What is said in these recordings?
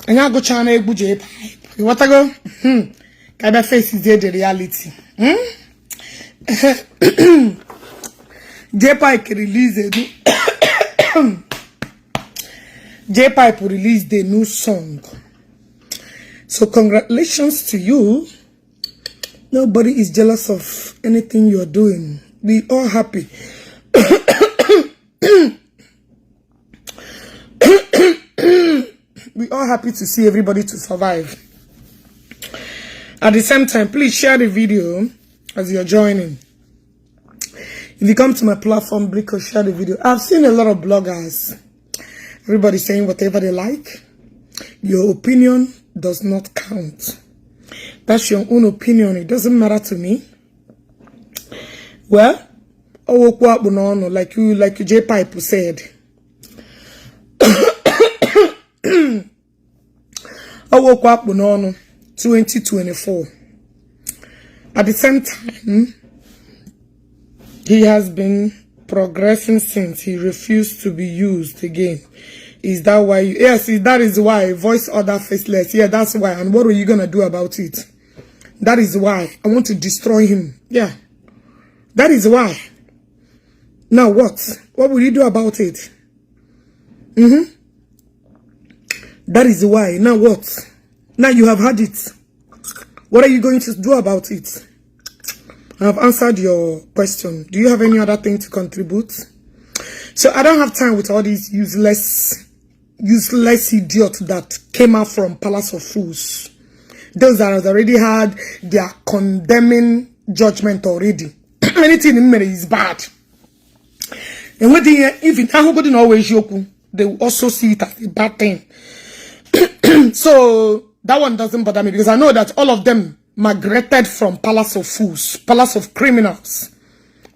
And I go channel Igbo Jpac. What I go? Kind of face is the reality. Jpac released a new song. So congratulations to you. Nobody is jealous of anything you're doing. We all happy. We all happy to see everybody to survive. At the same time, please share the video as you're joining. If you come to my platform, please share the video. I've seen a lot of bloggers. Everybody saying whatever they like. Your opinion does not count. That's your own opinion. It doesn't matter to me. Well, like Jpac said. I woke up 2024. At the same time, he has been progressing since he refused to be used again. Is that why? Yes, that is why. Voice order faceless. Yeah, that's why. And what are you going to do about it? That is why. I want to destroy him. Yeah. That is why. Now what? What will you do about it? That is why. Now what? Now you have had it. What are you going to do about it? I have answered your question. Do you have any other thing to contribute? So I don't have time with all these useless idiots that came out from Palace of Fools. Those that have already had their condemning judgment already. Anything in me is bad. And when they even always yoku, they will also see it as a bad thing. So that one doesn't bother me because I know that all of them migrated from Palace of Fools, Palace of Criminals,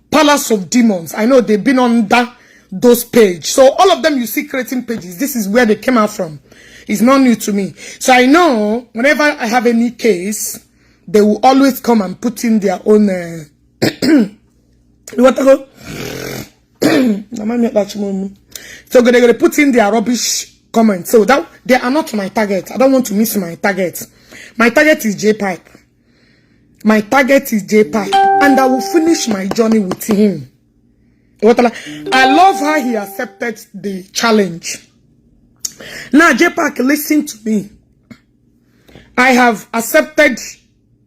Palace of Demons. I know they've been under those pages. So all of them you see creating pages, this is where they came out from. It's not new to me. So I know whenever I have any case, they will always come and put in their own so they're going to put in their rubbish comments. So that they are not my target. I don't want to miss my target. My target is Jpac. My target is Jpac. And I will finish my journey with him. I love how he accepted the challenge. Now, Jpac, listen to me. I have accepted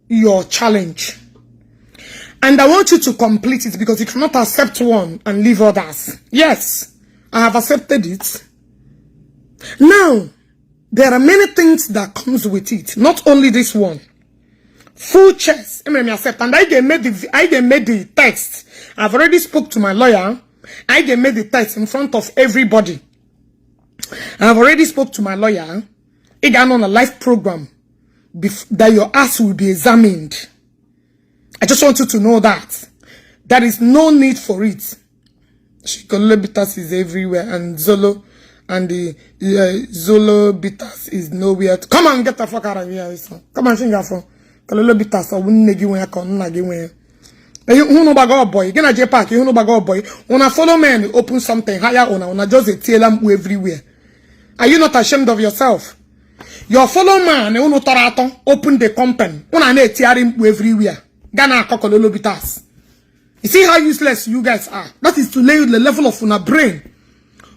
your challenge. And I want you to complete it because you cannot accept one and leave others. Yes, I have accepted it. Now, there are many things that comes with it. Not only this one. Full chest. And I made the text. I've already spoke to my lawyer. I made the text in front of everybody. I've already spoke to my lawyer. I got on a live program that your ass will be examined. I just want you to know that. There is no need for it. Shikololo bitters is everywhere and Zolo and the Zolo bitters is nowhere. Come on, get the fuck out of here. Come on, sing that for. Kololo bitters or wouldn't give away. Who know about boy? You gonna Jpac, you know about boy. When I follow men, open something higher on a just a tail everywhere. Are you not ashamed of yourself? Your fellow man, you know, open the company. When I need tearing everywhere. Ghana Kololo bitters. You see how useless you guys are. That is to lay the level of una brain.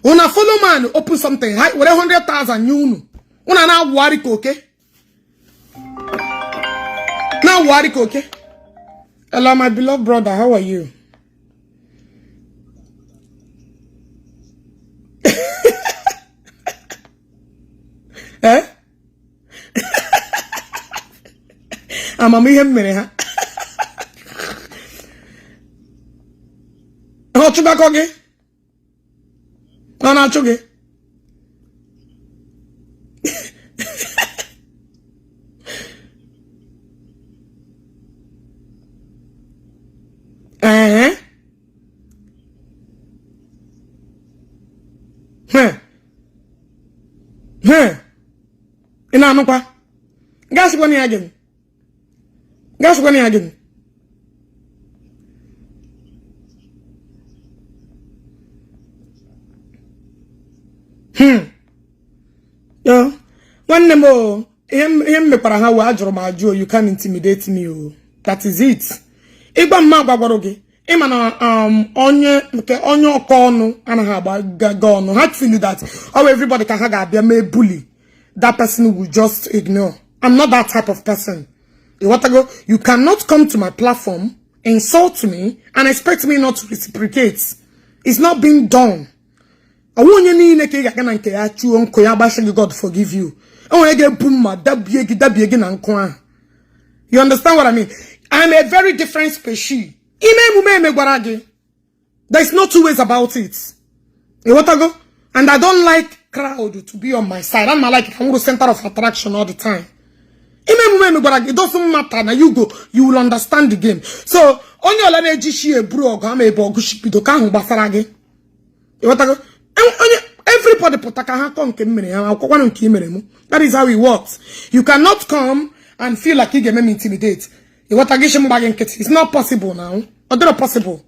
When a follow man open something high with 100,000 you know. When I now worry okay. Now worry okay. Hello, my beloved brother. How are you? Eh? I'm a minute. How to back again? No, not okay. Ina anokwa. Gas go ni again. Gas go ni again. Yo. One One nemo, him me para ha wa ajoro ma ajo, you can't intimidate me, oh. That is it. Igba mma gwagwaroge. Ima na onye okonu anaghị agbaga ọnụ. Ha feel that oh everybody can ha ga-abịa mee bully. That person will just ignore. I'm not that type of person. You cannot come to my platform, insult me, and expect me not to reciprocate. It's not being done. God forgive you. You understand what I mean? I'm a very different species. There's no two ways about it. And I don't like crowd to be on my side. I'm not like I'm the center of attraction all the time. It doesn't matter. Now you go, you will understand the game. So on your everybody that is how it works. You cannot come and feel like you get me intimidate. It's not possible now. It's not possible.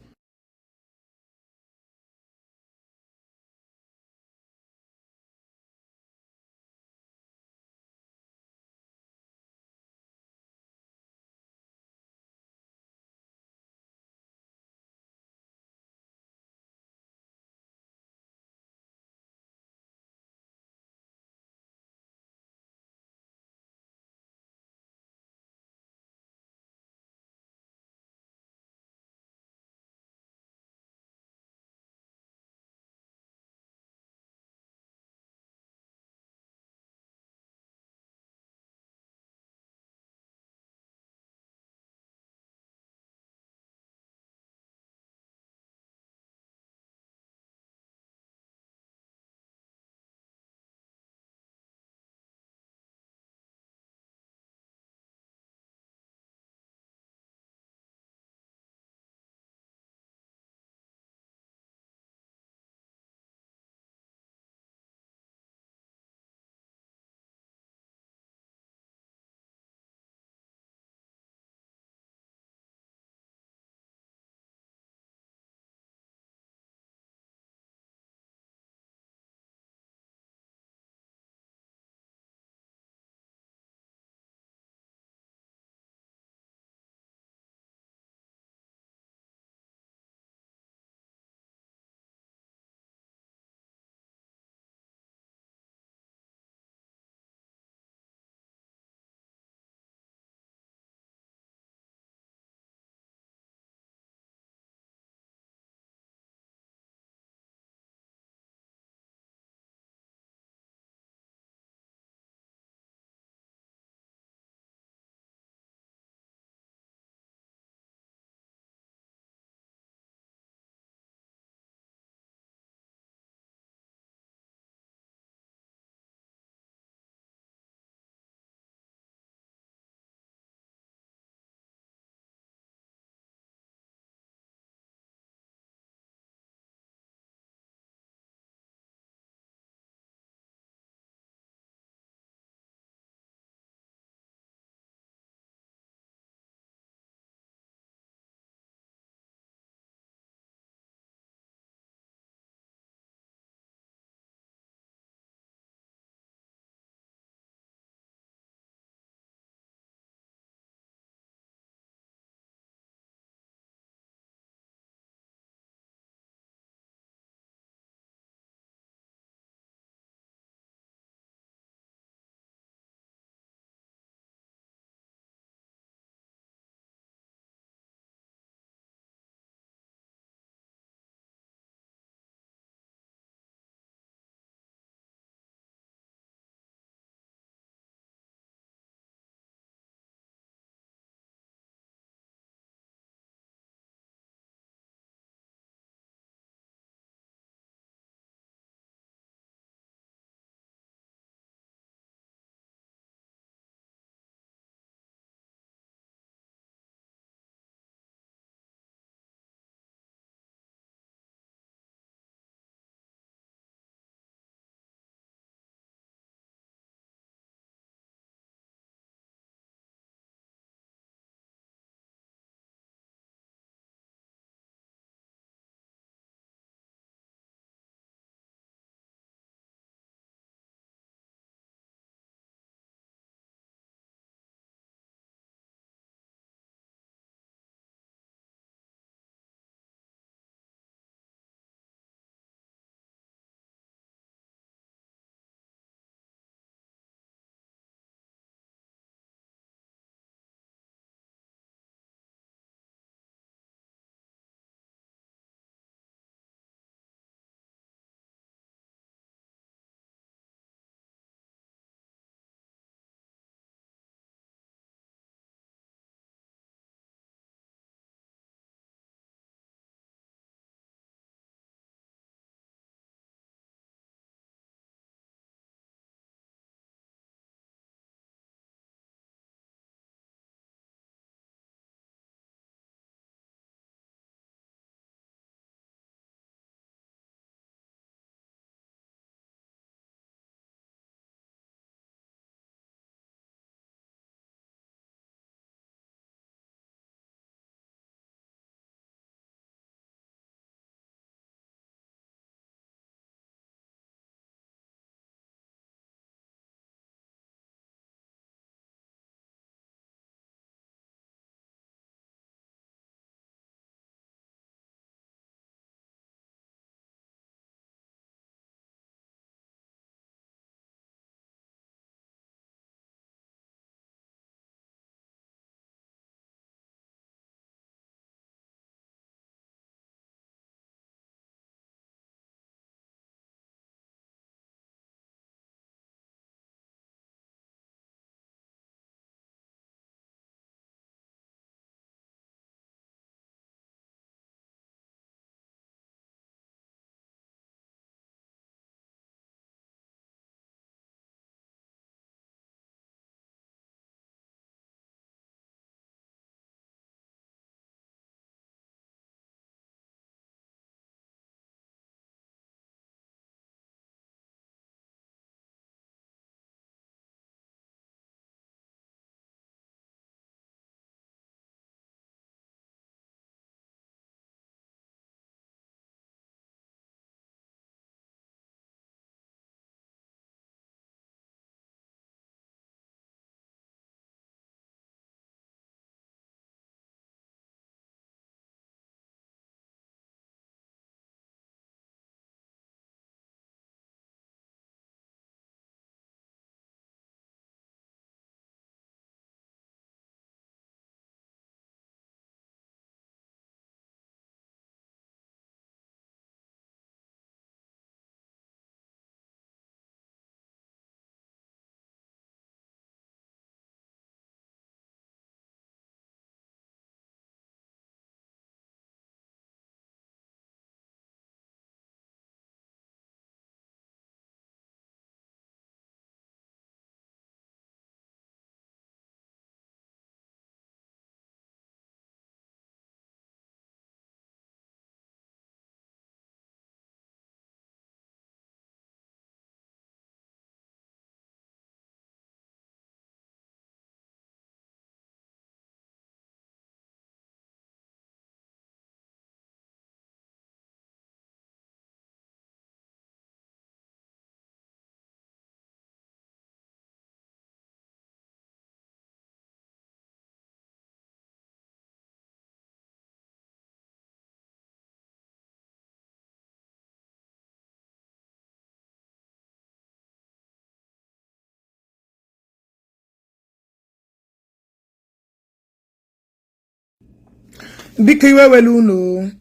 Biko iwe welu unu.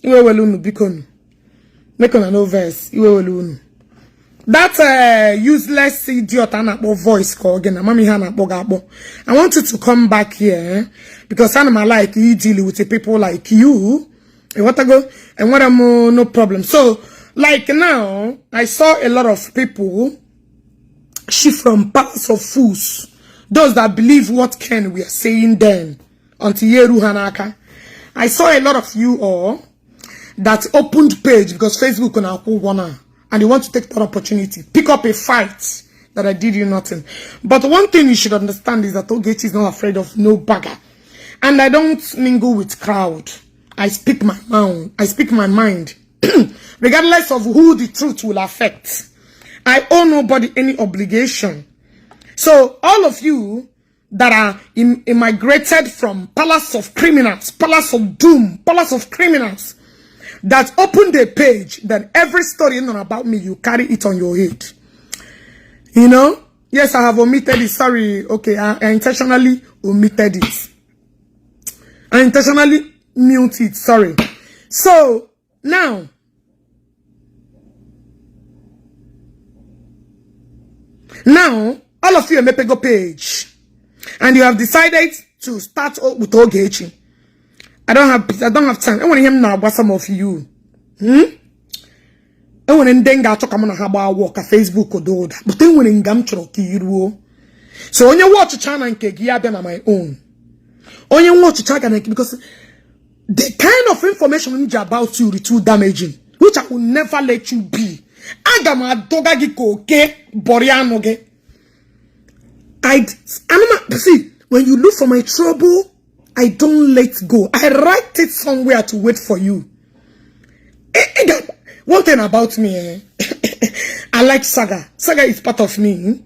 Iwe welu unu biko nu. Make on no verse. Iwe welu unu. That useless idiot anakpo voice call again. Mami hanakpo gabo. I want you to come back here because I'm like you deal with the people like you. You want to go and what am no problem. So like now I saw a lot of people shift from Palace of Fools. Those that believe what Ken we are saying then until Yeru Hanaka. I saw a lot of you all that opened page because Facebook on our one and you want to take that opportunity. Pick up a fight that I did you nothing. But one thing you should understand is that Ogechi is not afraid of no bagger. And I don't mingle with crowd. I speak my mind. I speak my mind. Regardless of who the truth will affect. I owe nobody any obligation. So all of you that are immigrated from palace of criminals, palace of doom, palace of criminals, that opened a page, then every story you know about me, you carry it on your head. You know? Yes, I have omitted it. Sorry. Okay, I intentionally omitted it. I intentionally mute it. Sorry. So, now, all of you are Mepego page. And you have decided to start with Ogechi. I don't have time. I want to hear now about some of you. I want to denga talk about how work a Facebook or do that. But then when in Gamchro Kiru. So when you watch a channel and Kegia on my own. When you watch a channel because the kind of information about you is too damaging, which I will never let you be. Agama dogagi koke borianoge. See, when you look for my trouble, I don't let go. I write it somewhere to wait for you. One thing about me, I like saga. Saga is part of me.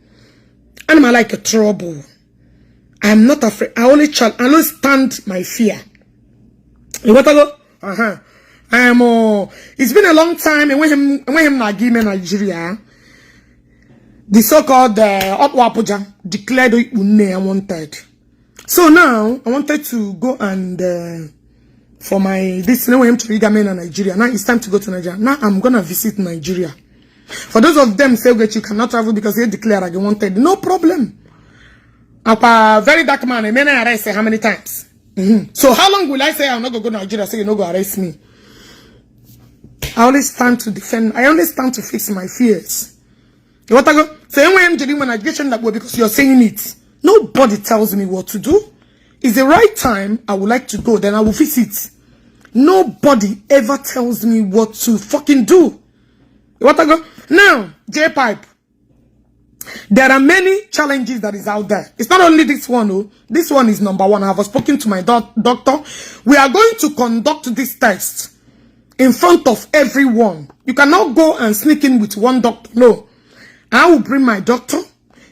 And I like a trouble. I'm not afraid. I only stand my fear. You want to go? It's been a long time. And when him Nagime Nigeria, the so-called Otwapuja declared unwanted. So now I wanted to go and for my this him to Igame in Nigeria. Now it's time to go to Nigeria. Now I'm gonna visit Nigeria. For those of them say that you cannot travel because they declare like wanted, no problem. A very dark man, and then I arrest how many times? So how long will I say I'm not gonna go to Nigeria? So you no go arrest me. I only stand to defend. I only stand to fix my fears. You want to go? So I'm doing when I get that way because you're saying it. Nobody tells me what to do. It's the right time. I would like to go. Then I will visit. Nobody ever tells me what to fucking do. You want to go? Now, Jpac. There are many challenges that is out there. It's not only this one. Oh. This one is number one. I have spoken to my doctor. We are going to conduct this test in front of everyone. You cannot go and sneak in with one doctor. No. I will bring my doctor.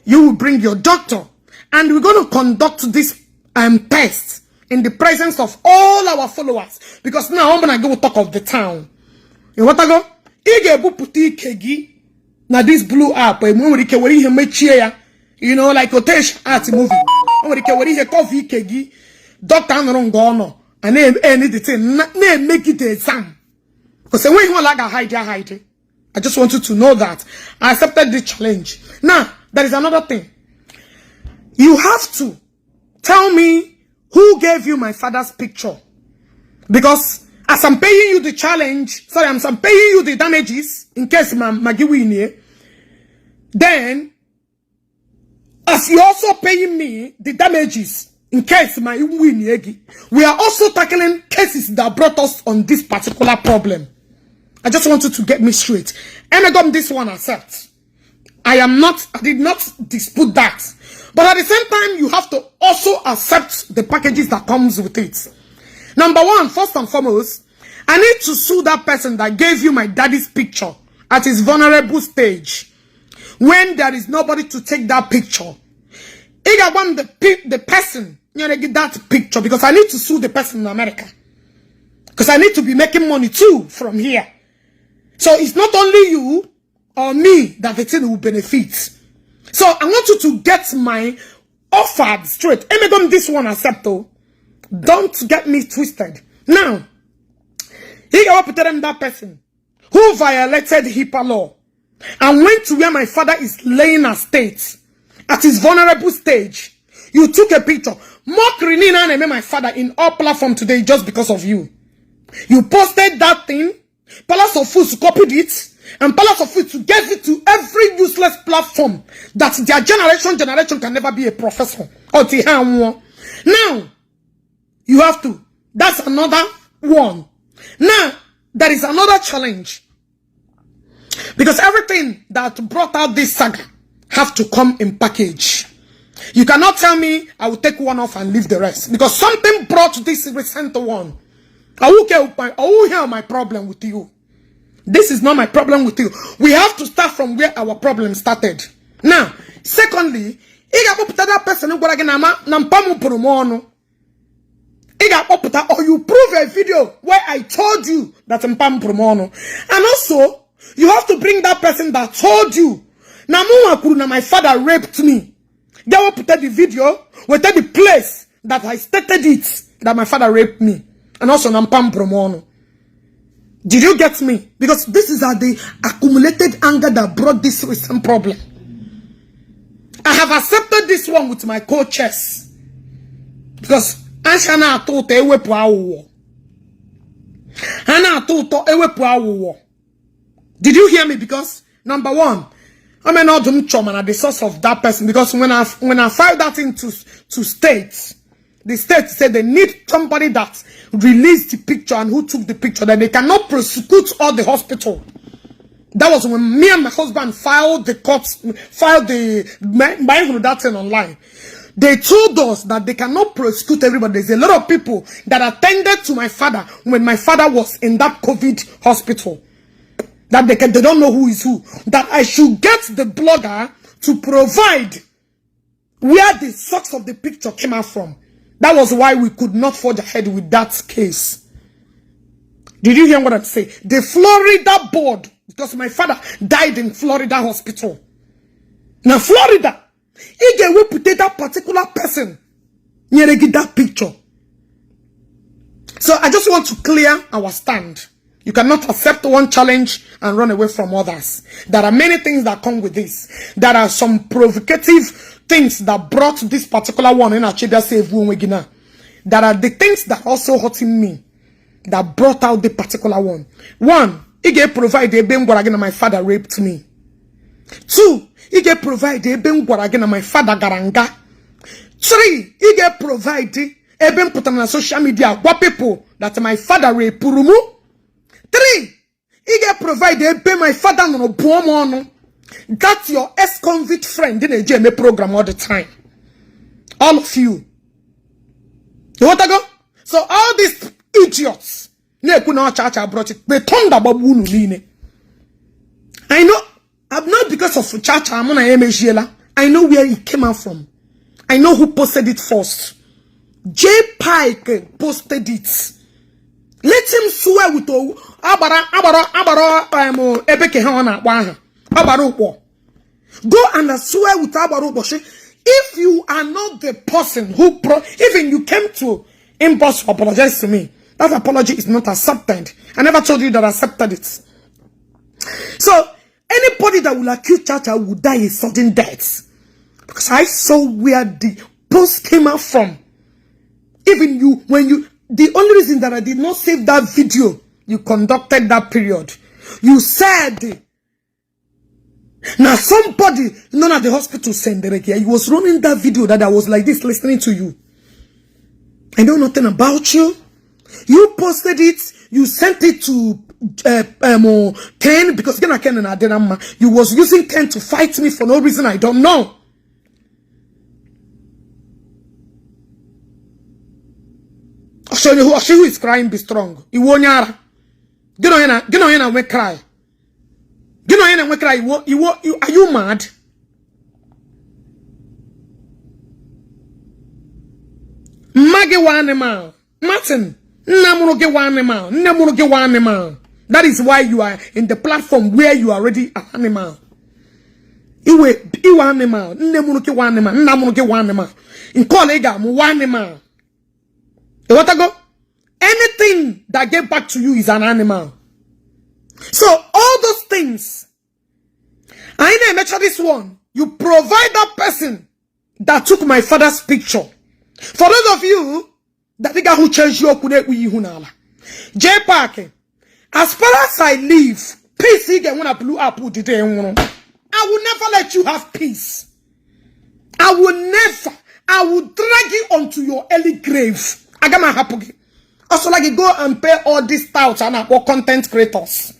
You will bring your doctor. And we're going to conduct this test in the presence of all our followers. Because now I'm going to go talk of the town. You want to go? Now this blew up. You know, like Ogechi art movie. Doctor Anrongono. And anything. Make it a exam. Because when you like a hide. I just want you to know that I accepted the challenge. Now, there is another thing. You have to tell me who gave you my father's picture. Because as I'm paying you the challenge, sorry, I'm paying you the damages in case Magi win here. Then, as you're also paying me the damages in case my win here, we are also tackling cases that brought us on this particular problem. I just want you to get me straight. And I got this one accept. I did not dispute that. But at the same time, you have to also accept the packages that comes with it. Number one, first and foremost, I need to sue that person that gave you my daddy's picture at his vulnerable stage. When there is nobody to take that picture. I want the person, you know, get that picture because I need to sue the person in America. Because I need to be making money too from here. So it's not only you or me that the thing will benefit. So I want you to get my offer straight. This one accept though. Don't get me twisted. Now, he got that person who violated HIPAA law and went to where my father is laying a state at his vulnerable stage. You took a picture. Mock Renina and my father in all platform today just because of you. You posted that thing. Palace of Foods copied it. And Palace of Foods gave it to every useless platform that their generation can never be a professor. Now, you have to. That's another one. Now, there is another challenge. Because everything that brought out this saga have to come in package. You cannot tell me I will take one off and leave the rest. Because something brought this recent one. I will hear my problem with you. This is not my problem with you. We have to start from where our problem started. Now, secondly, that person or you prove a video where I told you that and also you have to bring that person that told you my father raped me. They will put the video with the place that I stated it that my father raped me, and also nampam promono. Did you get me? Because this is the accumulated anger that brought this recent problem. I have accepted this one with my co-chess. Because Anshana told ewepu awo. Hana told ewepu awo. Did you hear me? Because number one, I'm not at the source of that person. Because when I filed that into states, the state said they need somebody that released the picture and who took the picture, that they cannot prosecute all the hospital. That was when me and my husband filed that thing online. They told us that they cannot prosecute everybody. There's a lot of people that attended to my father when my father was in that COVID hospital. That they don't know who is who. That I should get the blogger to provide where the source of the picture came out from. That was why we could not forge ahead with that case. Did you hear what I'm saying? The Florida board, because my father died in Florida hospital. Now Florida, he gave put that particular person near that picture. So I just want to clear our stand. You cannot accept one challenge and run away from others. There are many things that come with this. There are some provocative things that brought this particular one in Achida Save Wumegina. There are the things that also hurting me that brought out the particular one. One, he gave provide a ben again my father raped me. Two, he gave provide a ben again my father garanga. Three, he gave provide a ben put on social media what people that my father raped purumu. Three, he gave provide a ben my father no buomo. That's your ex-convict friend in a GMA program all the time. All of you. You want to go? So all these idiots, they turned I know, I'm not because of Chacha, I know where it came out from. I know who posted it first. Jpac posted it. Let him swear with go and swear with Abaruboshi. If you are not the person who even you came to impulse to apologize to me, that apology is not accepted. I never told you that I accepted it. So anybody that will accuse Chacha will die a sudden death. Because I saw where the post came out from. Even you, the only reason that I did not save that video, you conducted that period. You said, now somebody, none at the hospital sent here. He was running that video that I was like this, listening to you. I know nothing about you. You posted it. You sent it to Ken because Ken and Adenama. You was using Ken to fight me for no reason I don't know. I'll show you who is crying. Be strong. You won't yara. Get on and we cry. You know, and we cry. Are you mad? Mage one animal. Martin. That is why you are in the platform where you are already an animal. You animal. In colleague, one animal. You want to go? anything that get back to you is an animal. So all those things, I know mention this one. You provide that person that took my father's picture. For those of you that think who changed your Jpac, as far as I live, peace again when I blew up with the I will never let you have peace. I will drag you onto your early grave. I got my happy. Also, like, go and pay all these touts and about content creators.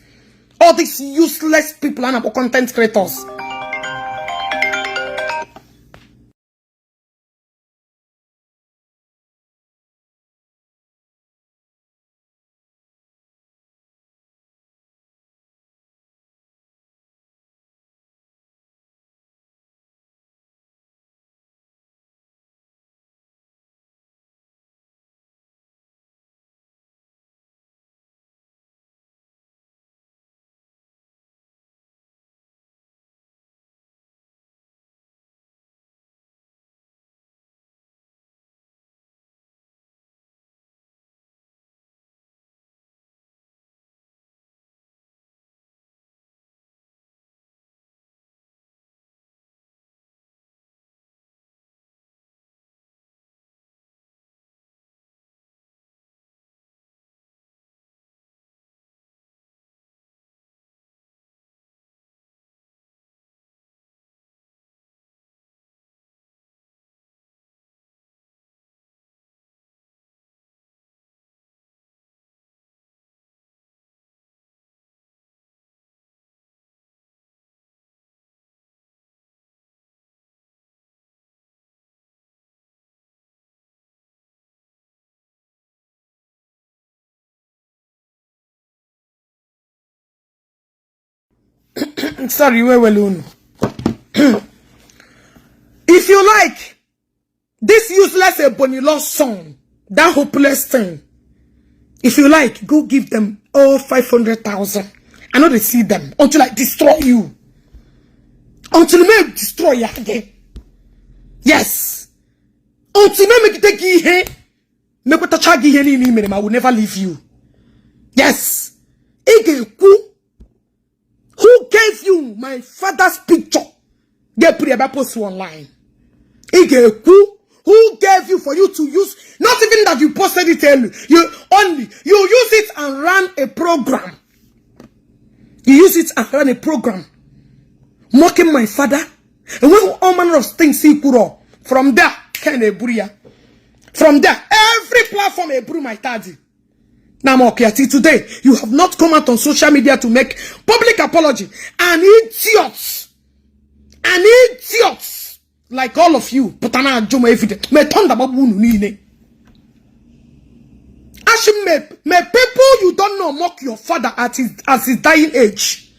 All these useless people and about content creators. Sorry, where will if you like this useless Ebonyi song, that hopeless thing, if you like, go give them all 500,000. I know they see them until I destroy you. Until me destroy you again. Yes. Until me make take you me go touch you here, I will never leave you. Yes. Who gave you my father's picture? Get put a post online. Who gave you for you to use? Not even that you posted it, you use it and ran a program. You use it and ran a program, mocking my father, and when all manner of things he put up. From there, from there, every platform I brew my daddy. Now, okay, today, you have not come out on social media to make public apology. An idiots like all of you. But I'm not doing evidence. Me turn the babu nune. Ashim me people you don't know mock your father at his dying age.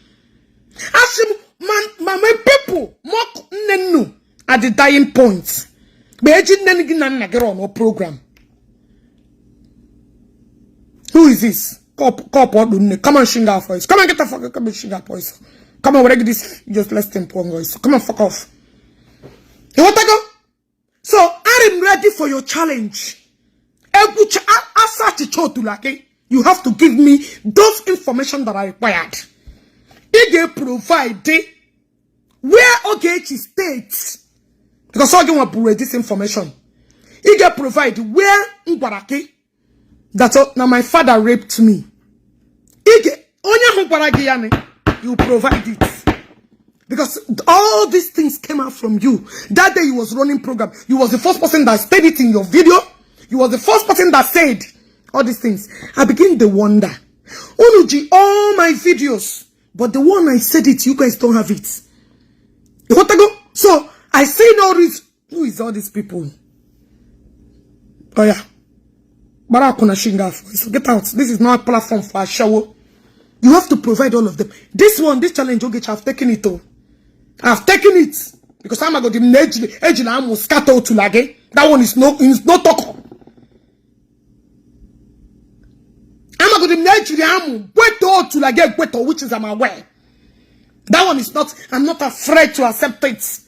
Ashim me people mock nenu at the dying point. Be ejin neni gina nagero no program. Who is this? Come on, Shinga voice. Come on, get the fuck. Come on, Shinga voice. Come on, we're this just less than voice. Come on, fuck off. You want to go? So I am ready for your challenge. You have to give me those information that I required. Ige provide where Ogechi states, because I don't want to read this information. Ige provide where Ngwarake. That's all. Now my father raped me. You provide it. Because all these things came out from you. That day you was running program. You was the first person that said it in your video. You was the first person that said all these things. I begin to wonder. Onuji, all my videos. But the one I said it, you guys don't have it. You want to go? So I say all this. Who is all these people? Oh yeah. So get out. This is not a platform for a show. You have to provide all of them. This challenge, Ogechi, I've taken it all. I've taken it. Because I'm going to edge and scatter to lage. That one is no talk. I'm going to edge to lage, which is I'm aware. That one is not, I'm not afraid to accept it.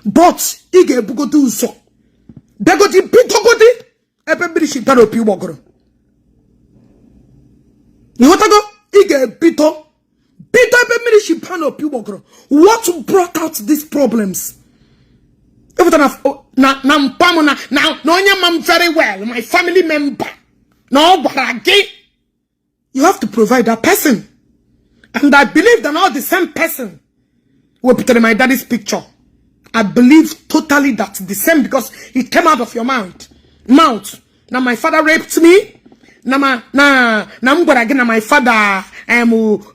But, Ige Bugo do so. Begodi Bitogodi. Everybody should tell you. You want to go? Ige bito. What brought out these problems? Now, very well, my family member. No, but you have to provide that person. And I believe they're not the same person who put in my daddy's picture. I believe totally that's the same because it came out of your mouth. Now my father raped me. Now my father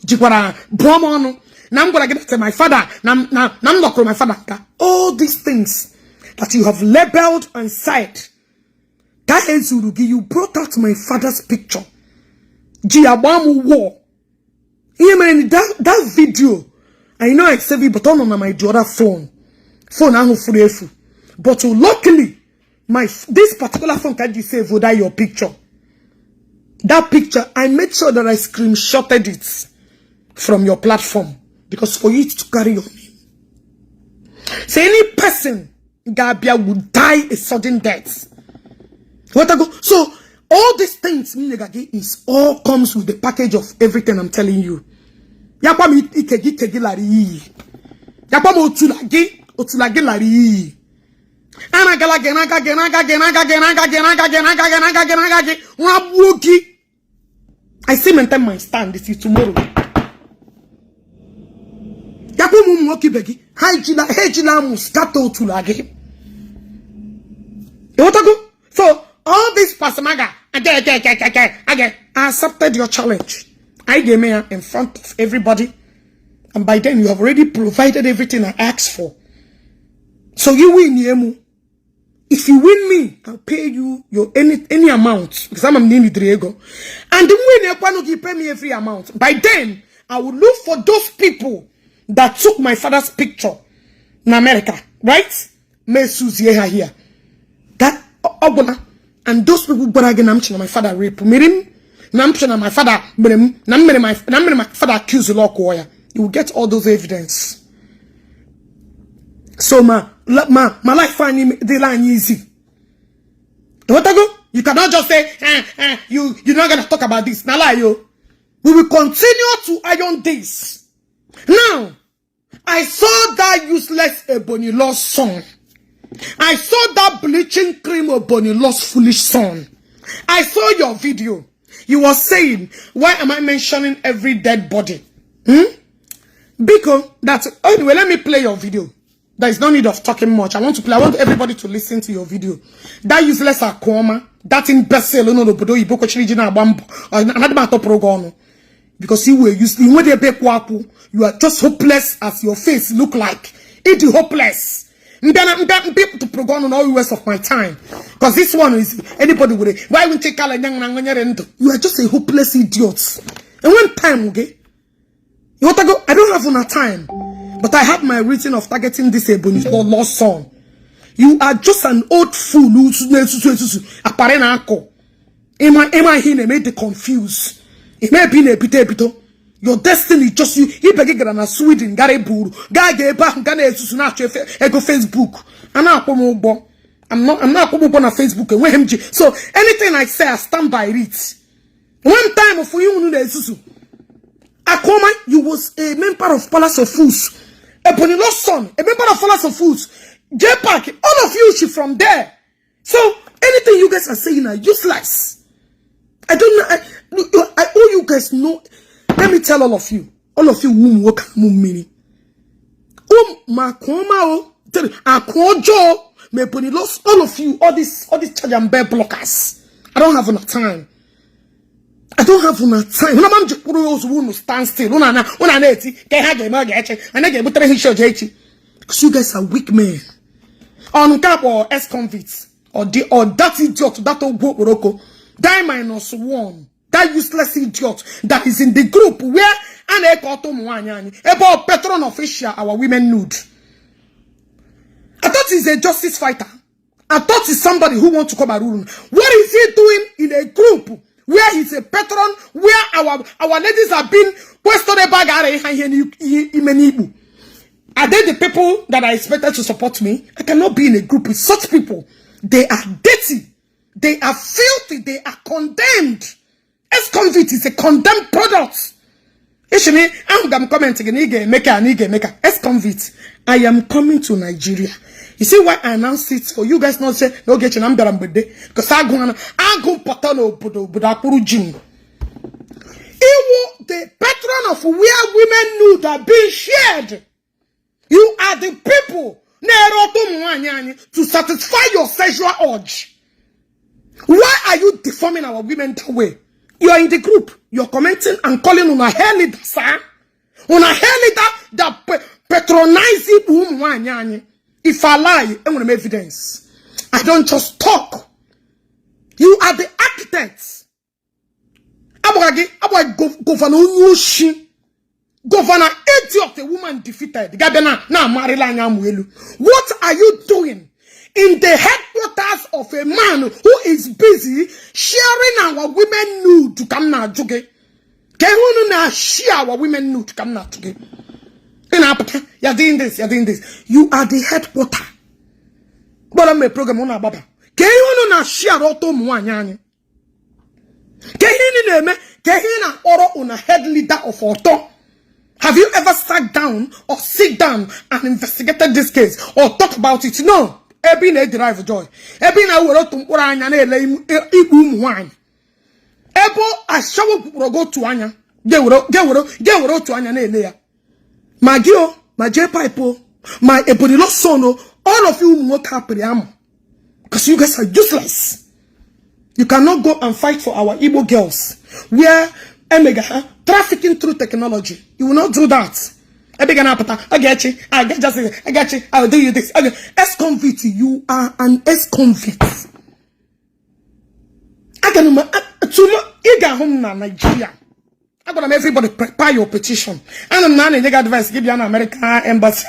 jikwara bromono. Now I'm gonna get to my father. Now I'm not my father. All these things that you have labeled and said. That is you brought out my father's picture. Jiabamu war. That video. I know I saved it, but on my other phone. But luckily, this particular phone can you save without your picture. That picture, I made sure that I screenshotted it from your platform. Because for you to carry your name. So any person, Gabia, would die a sudden death. What I go? So all these things is all comes with the package of everything I'm telling you. Yapam ikegi lari. Yapam otulagi lari. I see maintain my stand. This is tomorrow. Yapam muki begi. Hejila muskato tulagi. What I go? So all this pasamaga, I accepted your challenge. I gave me in front of everybody, and by then you have already provided everything I asked for. So you win, Yemu. If you win me, I'll pay you your any amount because I'm nearly Diego. And the winner you pay me every amount. By then, I will look for those people that took my father's picture in America, right? Me Susie here. That and those people bragging my father rape me. My father my father accused the law. You will get all those evidence. So my life finding the line easy. What I go? You cannot just say you're not gonna talk about this. Now lie yo. We will continue to iron this. Now I saw that useless Ebony lost son. I saw that bleaching cream of Bonnie lost foolish son. I saw your video. You were saying, why am I mentioning every dead body? Because that's anyway, let me play your video. There is no need of talking much. I want everybody to listen to your video. That useless akoma, that imbecile, because you were useless. You are just hopeless as your face look like. It is hopeless. People to program on all waste of my time. Because this one is anybody would why won't take you are just a hopeless idiot. And when time okay? You want to go? I don't have enough time. But I have my reason of targeting this Ebony lost son. You are just an old fool who's apparent uncle. Am I here made the confused? It may be a bit. Your destiny just you begin na Sweden gare buru gage ba ngana esusu na acho ego Facebook I'm not on Facebook and when so anything I say I stand by it. One time for you no esusu Akoma you was a member of Palace of Fools Ebony lost son a member of Palace of Fools Jpac all of you she from there so anything you guys are saying are useless. I don't know I all you guys know. Let me tell all of you who work mini. Makoma Akojo me puni lost all of you, all these charge and bear blockers. I don't have enough time. I don't have enough time. When I'm just who stand still, because you guys are weak men. On cap or ex-convicts or that idiot, that old Boroko, die -1. That useless idiot that is in the group where an about patron official our women nude. I thought he's a justice fighter. I thought he's somebody who wants to come and rule. What is he doing in a group where he's a patron, where our ladies have been questioned about? Are they the people that are expected to support me? I cannot be in a group with such people. They are dirty. They are filthy. They are condemned. Ex-convict is a condemned product. Ishimi, I'm commenting Nige. Ex-convict, I am coming to Nigeria. You see why I announced it for you guys not say no get your number because I go patano budapuru jim. The patron of where women nude are being shared. You are the people to satisfy your sexual urge. Why are you deforming our women that way? You are in the group. You're commenting and calling on a hair leader, sir. On a hair leader that patronizing woman. If I lie, I'm going to make evidence. I don't just talk. You are the architects. Governor 80 of the woman defeated. What are you doing in the headquarters of a man who is busy sharing our women nude to come now? Share our women nude to come now. You're doing this. You are the headquarter. But I'm a program on a baba. Can you not share auto mwanyani? Can you on a head leader of auto? Have you ever sat down or sit down and investigated this case or talk about it? No. Ebi na drive joy. Ebi na wero tumpura anya na ele ibu mwany. Ebo ashawo go to anya. Ge wero to anya na ele ya. Magio, my Jpac, my Ebonilo Sono, all of you won't happen because you guys are useless. You cannot go and fight for our Igbo girls. We are trafficking through technology. You will not do that. I get you. I get you. I'll do you this. Ex-convict, you are an ex-convict. I can home na Nigeria. I'm gonna make everybody prepare your petition. And I'm not a legal advice. Give you an American embassy.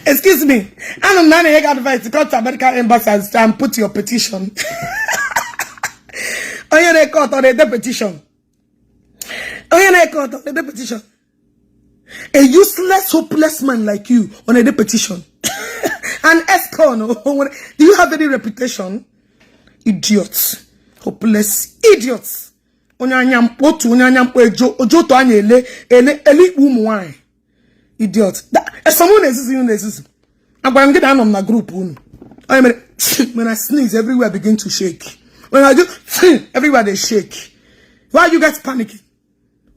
Excuse me. I'm not a legal advice to go to American embassy and put your petition. On your record on the petition. On your record on the petition. A useless, hopeless man like you on a petition. An escort. Do you have any reputation? Idiots. Hopeless idiots. Idiots. Someone is I'm going to get down on my group. When I sneeze, everywhere begin to shake. When I do, everywhere they shake. Why are you guys panicking?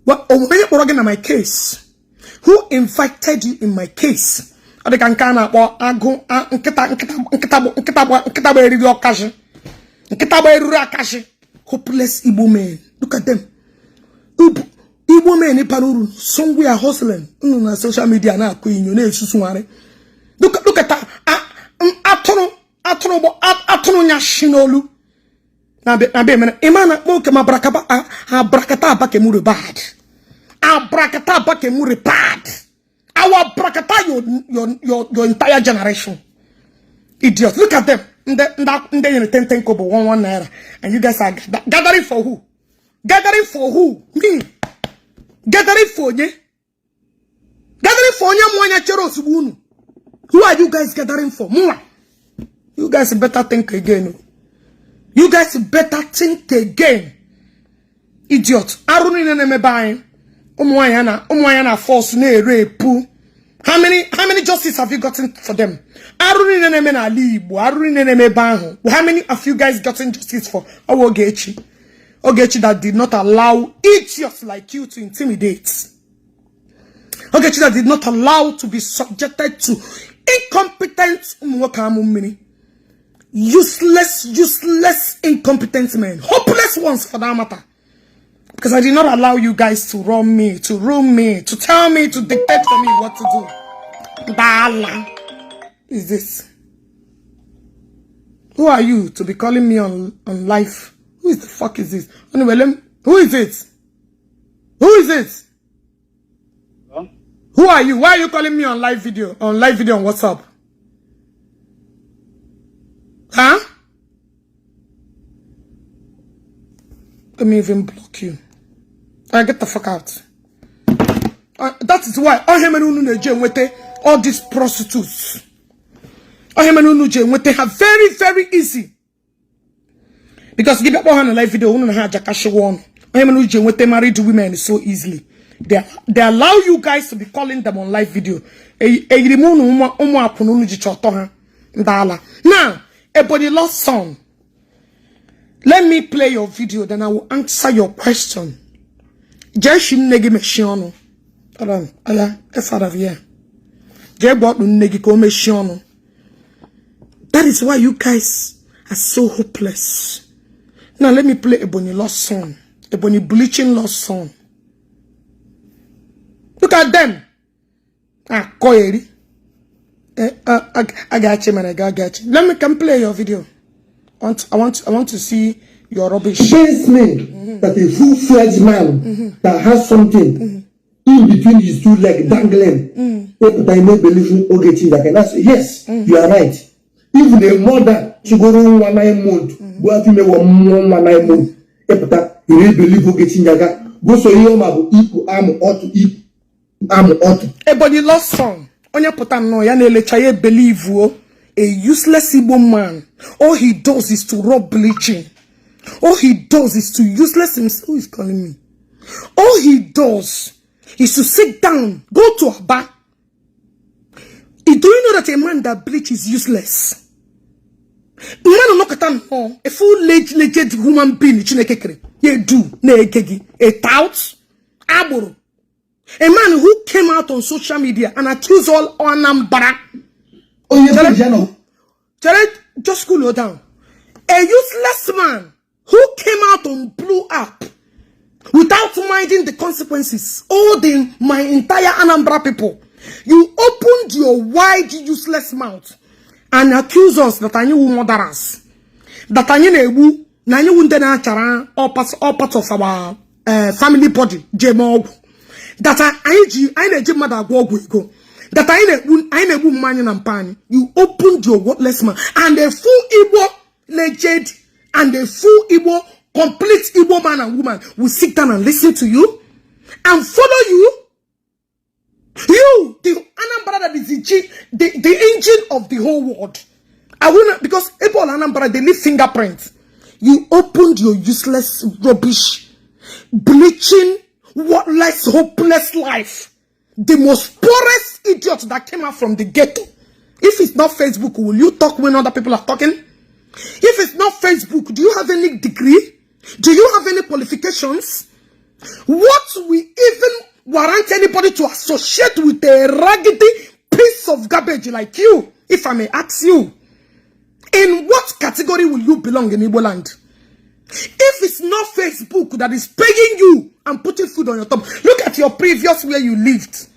What? When you're working on my case, who invited you in my case? They can hopeless Igbo men. Look at them. Igbo men somewhere hustling on social media now. Look at that. Atono nyashinolu. Na be imana moke mabrakaba abrakata bake muri bad. Abrakata bake muri bad. Our brakata your entire generation. Idiots. Look at them. Ten kobo 1 naira. And you guys are gathering for who? Gathering for who? Me. Gathering for ye. Gathering for nya mwanya chero subunu. Who are you guys gathering for? Mwa. You guys better think again. You guys better think again. Idiot. Aruni nene buying. Umwayana force ne rape. How many justice have you gotten for them? How many of you guys gotten justice for Ogechi? Ogechi that did not allow idiots like you to intimidate. Ogechi that did not allow to be subjected to incompetent useless, incompetent men. Hopeless ones for that matter. Because I did not allow you guys to run me, to room me, to tell me, to dictate for me what to do. Bala. Who is this? Who are you to be calling me on live? Who is the fuck is this? Anyway, who is it? Who is it? Huh? Who are you? Why are you calling me on live video? On WhatsApp? Huh? Let me even block you. I get the fuck out. That is why all these prostitutes, they have very, very easy Because give up on a live video, we don't have Jaka show on. I am not with married women so easily. They allow you guys to be calling them on live video. Now, everybody lost son. Let me play your video, then I will answer your question. Jeshim negi meshionu. Get out of here. That is why you guys are so hopeless. Now let me play Ebony lost son. Ebony bleaching lost son. Look at them. Koyeri. I got you, man. I got you. Let me come play your video. I want to see your rubbish. Shows me that a full-fledged man that has something in between his two legs dangling. But I may believe in Ogechi Njaka. Yes, you are right. Even a mother, she go on 1 month. Go out to me 1 month. But you really believe Ogechi Njaka. Go so you ma equal arm or to equal arm or to. Ebony lost son. Onya potan no ya na elechaye believe wo. A useless Igbo man. All he does is to rub bleaching. All he does is to useless himself. Who is calling me? All he does is to sit down, go to a bar. Do you know that a man that bleach is useless? Man no katan no. A full legit human being. Ye do ne a tout aburu. A man who came out on social media and accused all Anambra. Oh, yes, just cool her down. A useless man who came out and blew up without minding the consequences. All my entire Anambra people. You opened your wide useless mouth and accuse us that I knew murder us. That I knew all parts of our family body. That I mother go. That I never money and pan. You opened your worthless mouth and a full Igbo legend and a full Igbo complete Igbo man and woman will sit down and listen to you and follow you. You, the Anambra that is the engine of the whole world. I will not, because Igbo and Anambra, they leave fingerprints. You opened your useless rubbish, bleaching, worthless, hopeless life. The most poorest idiot that came out from the ghetto. If it's not Facebook, will you talk when other people are talking? If it's not Facebook, do you have any degree? Do you have any qualifications? What will even warrant anybody to associate with a raggedy piece of garbage like you? If I may ask you, in what category will you belong in Igbo land? If it's not Facebook that is paying you and putting food on your top, look at your previous where you lived.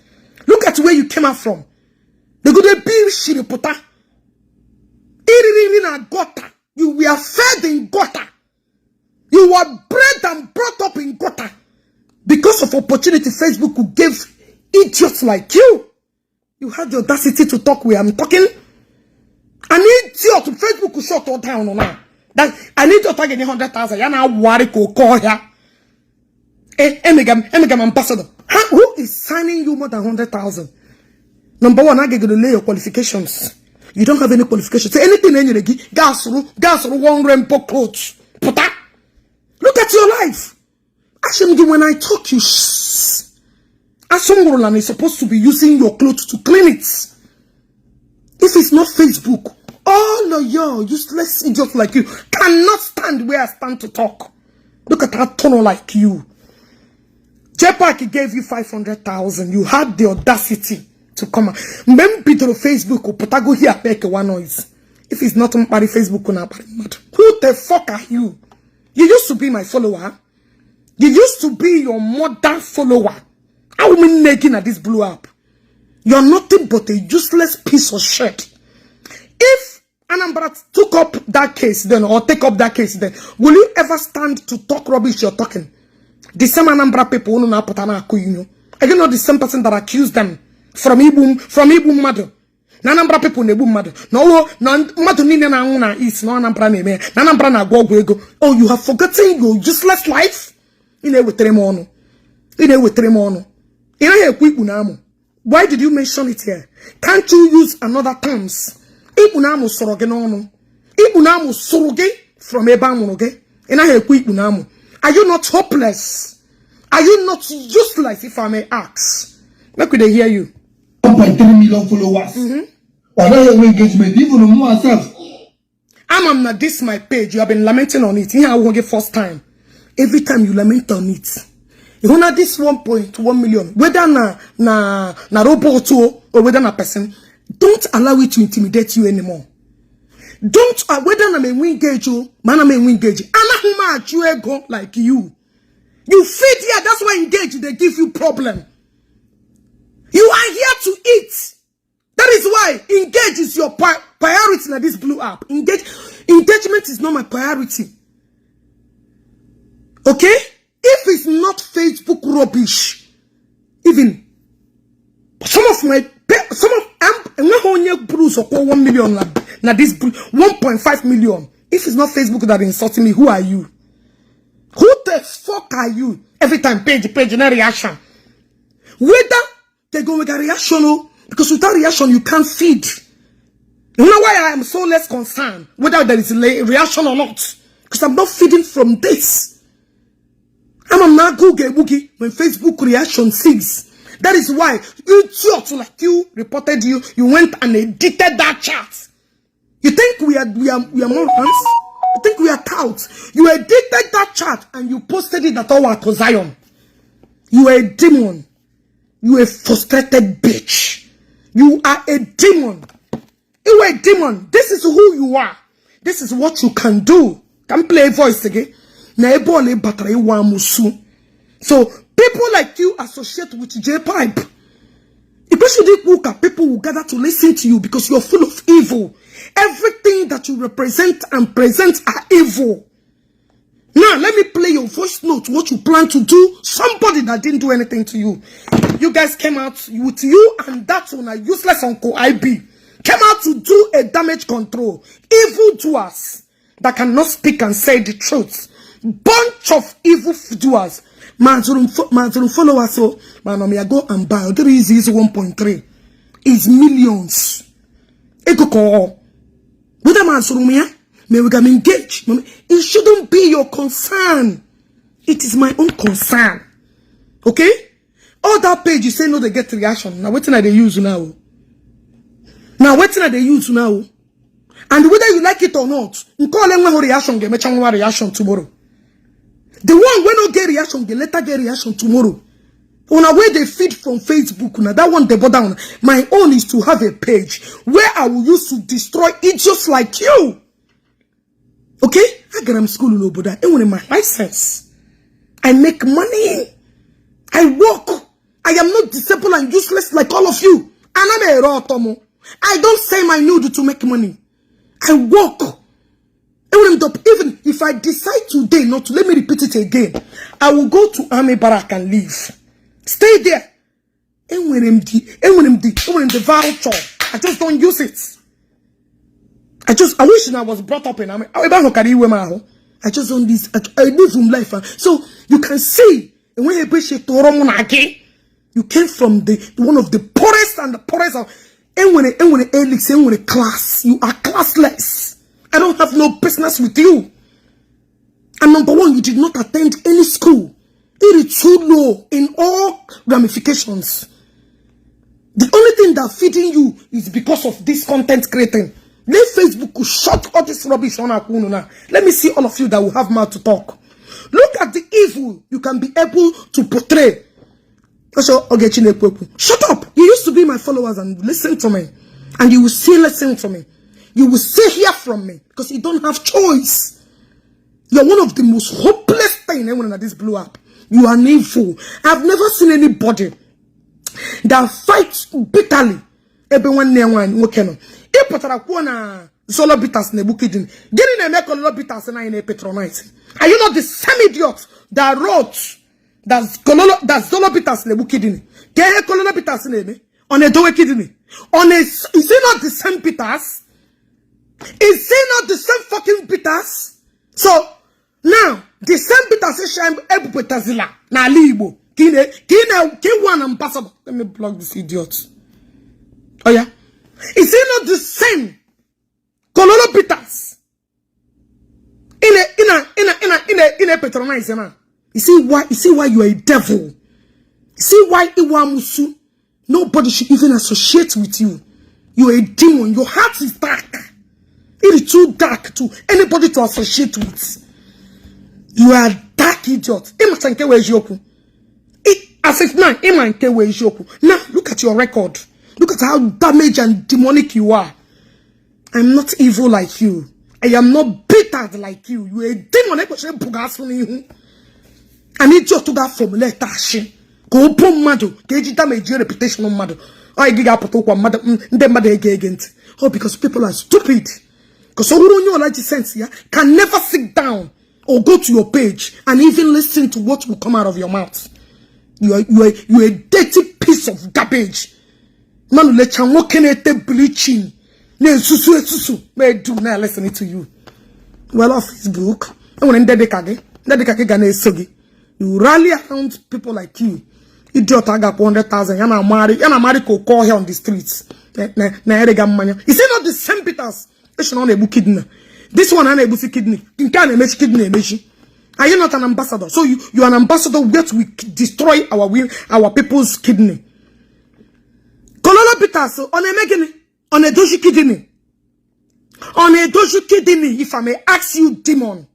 Look at where you came out from. The good be shiripota. In gutter. You were fed in gutter. You were bred and brought up in gutter. Because of opportunity Facebook could give idiots like you. You had the audacity to talk where I'm talking. An idiot Facebook could shut all down on now. That I need to target 100,000. Yana worry ko call here. Emigam ambassador. Who is signing you more than 100,000? Number one, I get to lay your qualifications. You don't have any qualifications. Say anything in your gas one rainbow clothes. Puta. Look at your life. Actually, when I talk, you Asomrolan is supposed to be using your clothes to clean it. If it's not Facebook, all of you useless idiots like you cannot stand where I stand to talk. Look at that tunnel like you. Jpac gave you 500,000. You had the audacity to come out. Maybe to Facebook or Potago here make one noise. If it's not on Facebook, who the fuck are you? You used to be my follower. You used to be your mother follower. I will be making at this blew up. You're nothing but a useless piece of shit. If Anambra took up that case then, or take up that case then, will you ever stand to talk rubbish you're talking? The same Anambra people who know are you not the same person that accused them from Igbo mother? Anambra people nebu mother. No mother ni na una is no Anambra neme. Anambra na go ego. Oh, you have forgotten your useless life? Ine wetere mo ono. Ine wetere mo ono. Ina he ku Igbo na mo. Why did you mention it here? Can't you use another terms? Igbo na mo soroge no ono. Igbo na mo soroge from eba mo ge. Are you not hopeless? Are you not useless, if I may ask? Let me hear you. 1.3 million followers. Engagement, even on myself. I'm not this my page. You have been lamenting on it. Here I won't get first time. Every time you lament on it. You know this 1.1 million, whether na robot or whether na person, don't allow it to intimidate you anymore. Don't whether na me engage you, man I may engage. Anahuma at you ego like you. You feed here, that's why engage they give you problem. You are here to eat. That is why engage is your priority in this blue app. Engagement is not my priority. Okay? If it's not Facebook rubbish, even some of Bruce or 1 million now this 1.5 million. If it's not Facebook that insulting me, who are you? Who the fuck are you? Every time page, no reaction. Whether they go with a reaction, because without reaction you can't feed. You know why I am so less concerned whether there is a reaction or not? Because I'm not feeding from this. I'm not Google boogie when Facebook reaction sees. That is why you like you reported you went and edited that chat. You think we are morons? You think we are touts? You edited that chat and you posted it at our Zion. You are a demon. You are a frustrated bitch. You are a demon. You are a demon. This is who you are. This is what you can do. Can play voice again. So people like you associate with Jpac. People will gather to listen to you because you're full of evil. Everything that you represent and present are evil. Now let me play your voice note. What you plan to do? Somebody that didn't do anything to you. You guys came out with you and that one a useless Uncle IB came out to do a damage control. Evil doers that cannot speak and say the truth. Bunch of evil doers. Manzurum followers. So, man, go and buy. The reason is 1.3. It's millions. Eko ko. Whether Manzurumia, may we can engage. It shouldn't be your concern. It is my own concern. Okay? All that page you say no, they get reaction. Now, what are they use now? Now, what are they use now? And whether you like it or not, you call them reaction, get reaction tomorrow. The one when not get reaction, they later get reaction tomorrow. On a way they feed from Facebook, now that one they bother on. My own is to have a page where I will use to destroy idiots like you. Okay? I get school in Oboda. And when my license, I make money. I work. I am not disabled and useless like all of you. And I'm a raw Tomo. I don't say my nude to make money. I work. Even if I decide today not to, let me repeat it again. I will go to Army Barrack and leave. Stay there. And when the voucher, I just don't use it. I wish I was brought up in Army. I just don't use it. I live from life. So you can see when you came from one of the poorest and the poorest of class. You are classless. I don't have no business with you. And number one, you did not attend any school. It is too low in all ramifications. The only thing that's feeding you is because of this content creating. Let Facebook shut all this rubbish on Akuna. Let me see all of you that will have mouth to talk. Look at the evil you can be able to portray. Also, Ogechi Okeke, shut up. You used to be my followers and listen to me. And you will still listen to me. You will still hear from me because you don't have choice. You're one of the most hopeless things anyone in this blue app. You are an evil. I've never seen anybody that fights bitterly. Everyone near one. If Patarakuana Zolo bitters nebukidin, getting a make a lot bitters and I patronizing. Are you not the same idiot that wrote that Zolo bitters nebukidin? Get a color bitters name on a doe kidney. On a is it not the same bitters? Is it not the same fucking bitters? So now the same bitters is shame ebu betazilla na Igbo. Kine one ambassador. Let me block this idiot. Oh yeah. Is it not the same? Kololo bitters. In a patronize man. You see why you are a devil. You see why Iwamusu, nobody should even associate with you. You are a demon. Your heart is dark. It is too dark to anybody to associate with. You are a dark idiot. Now look at your record. Look at how damaged and demonic you are. I'm not evil like you. I am not bitter like you. You are a demon. I need you to that formulate that. Go open mado. Get damage your reputation on mado. I give up to one mother. Oh, because people are stupid. Because who don't know like sense here can never sit down or go to your page and even listen to what will come out of your mouth. You are a dirty piece of garbage. Man, let you walk in at bleaching. May do now listening to you. Well, off Facebook. I want to dedicate. You rally around people like you. Idiot, I got 100,000. Yana marry could call here on the streets. Is it not the same Peters? It's not a kidney. This one an able to kidney. You can't make kidney. Are you not an ambassador? So you are an ambassador where we destroy our people's kidney. Kololo Peters on a making on a doji kidney. On a doji kidney, if I may ask you, demon.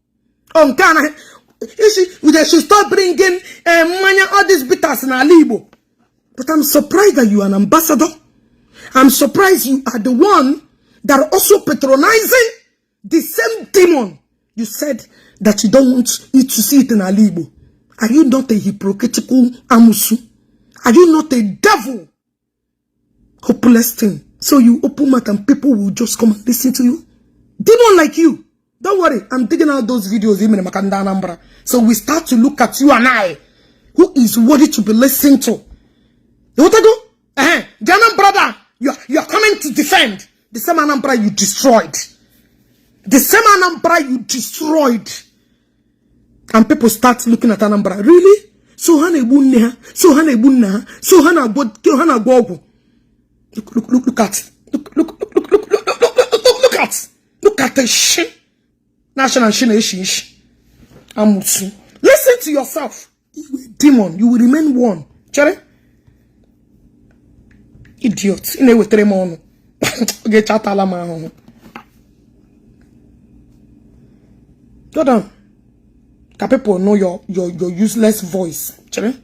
On Ghana. They should start bringing all these bitters in Igbo. But I'm surprised that you are an ambassador. I'm surprised you are the one that are also patronizing the same demon. You said that you don't want it to see it in Igbo. Are you not a hypocritical amusu? Are you not a devil? Hopeless thing. So you open mouth and people will just come and listen to you. Demon like you. Don't worry, I'm digging out those videos in Makanda Anambra. So we start to look at you and I, who is worthy to be listened to. You want to go? The Anambra, you are coming to defend the same Anambra you destroyed. The same Anambra you destroyed. And people start looking at Anambra. Really? So Hana Bunna, so Hana Bunna, so Hana Gogo. Look at. Look at the shit. National Shinesh Amusu. Listen to yourself. You a demon. You will remain one. Chere? Idiot. In a way, Tremon. Get Chatalama. Go down. Can people know your useless voice? Chere?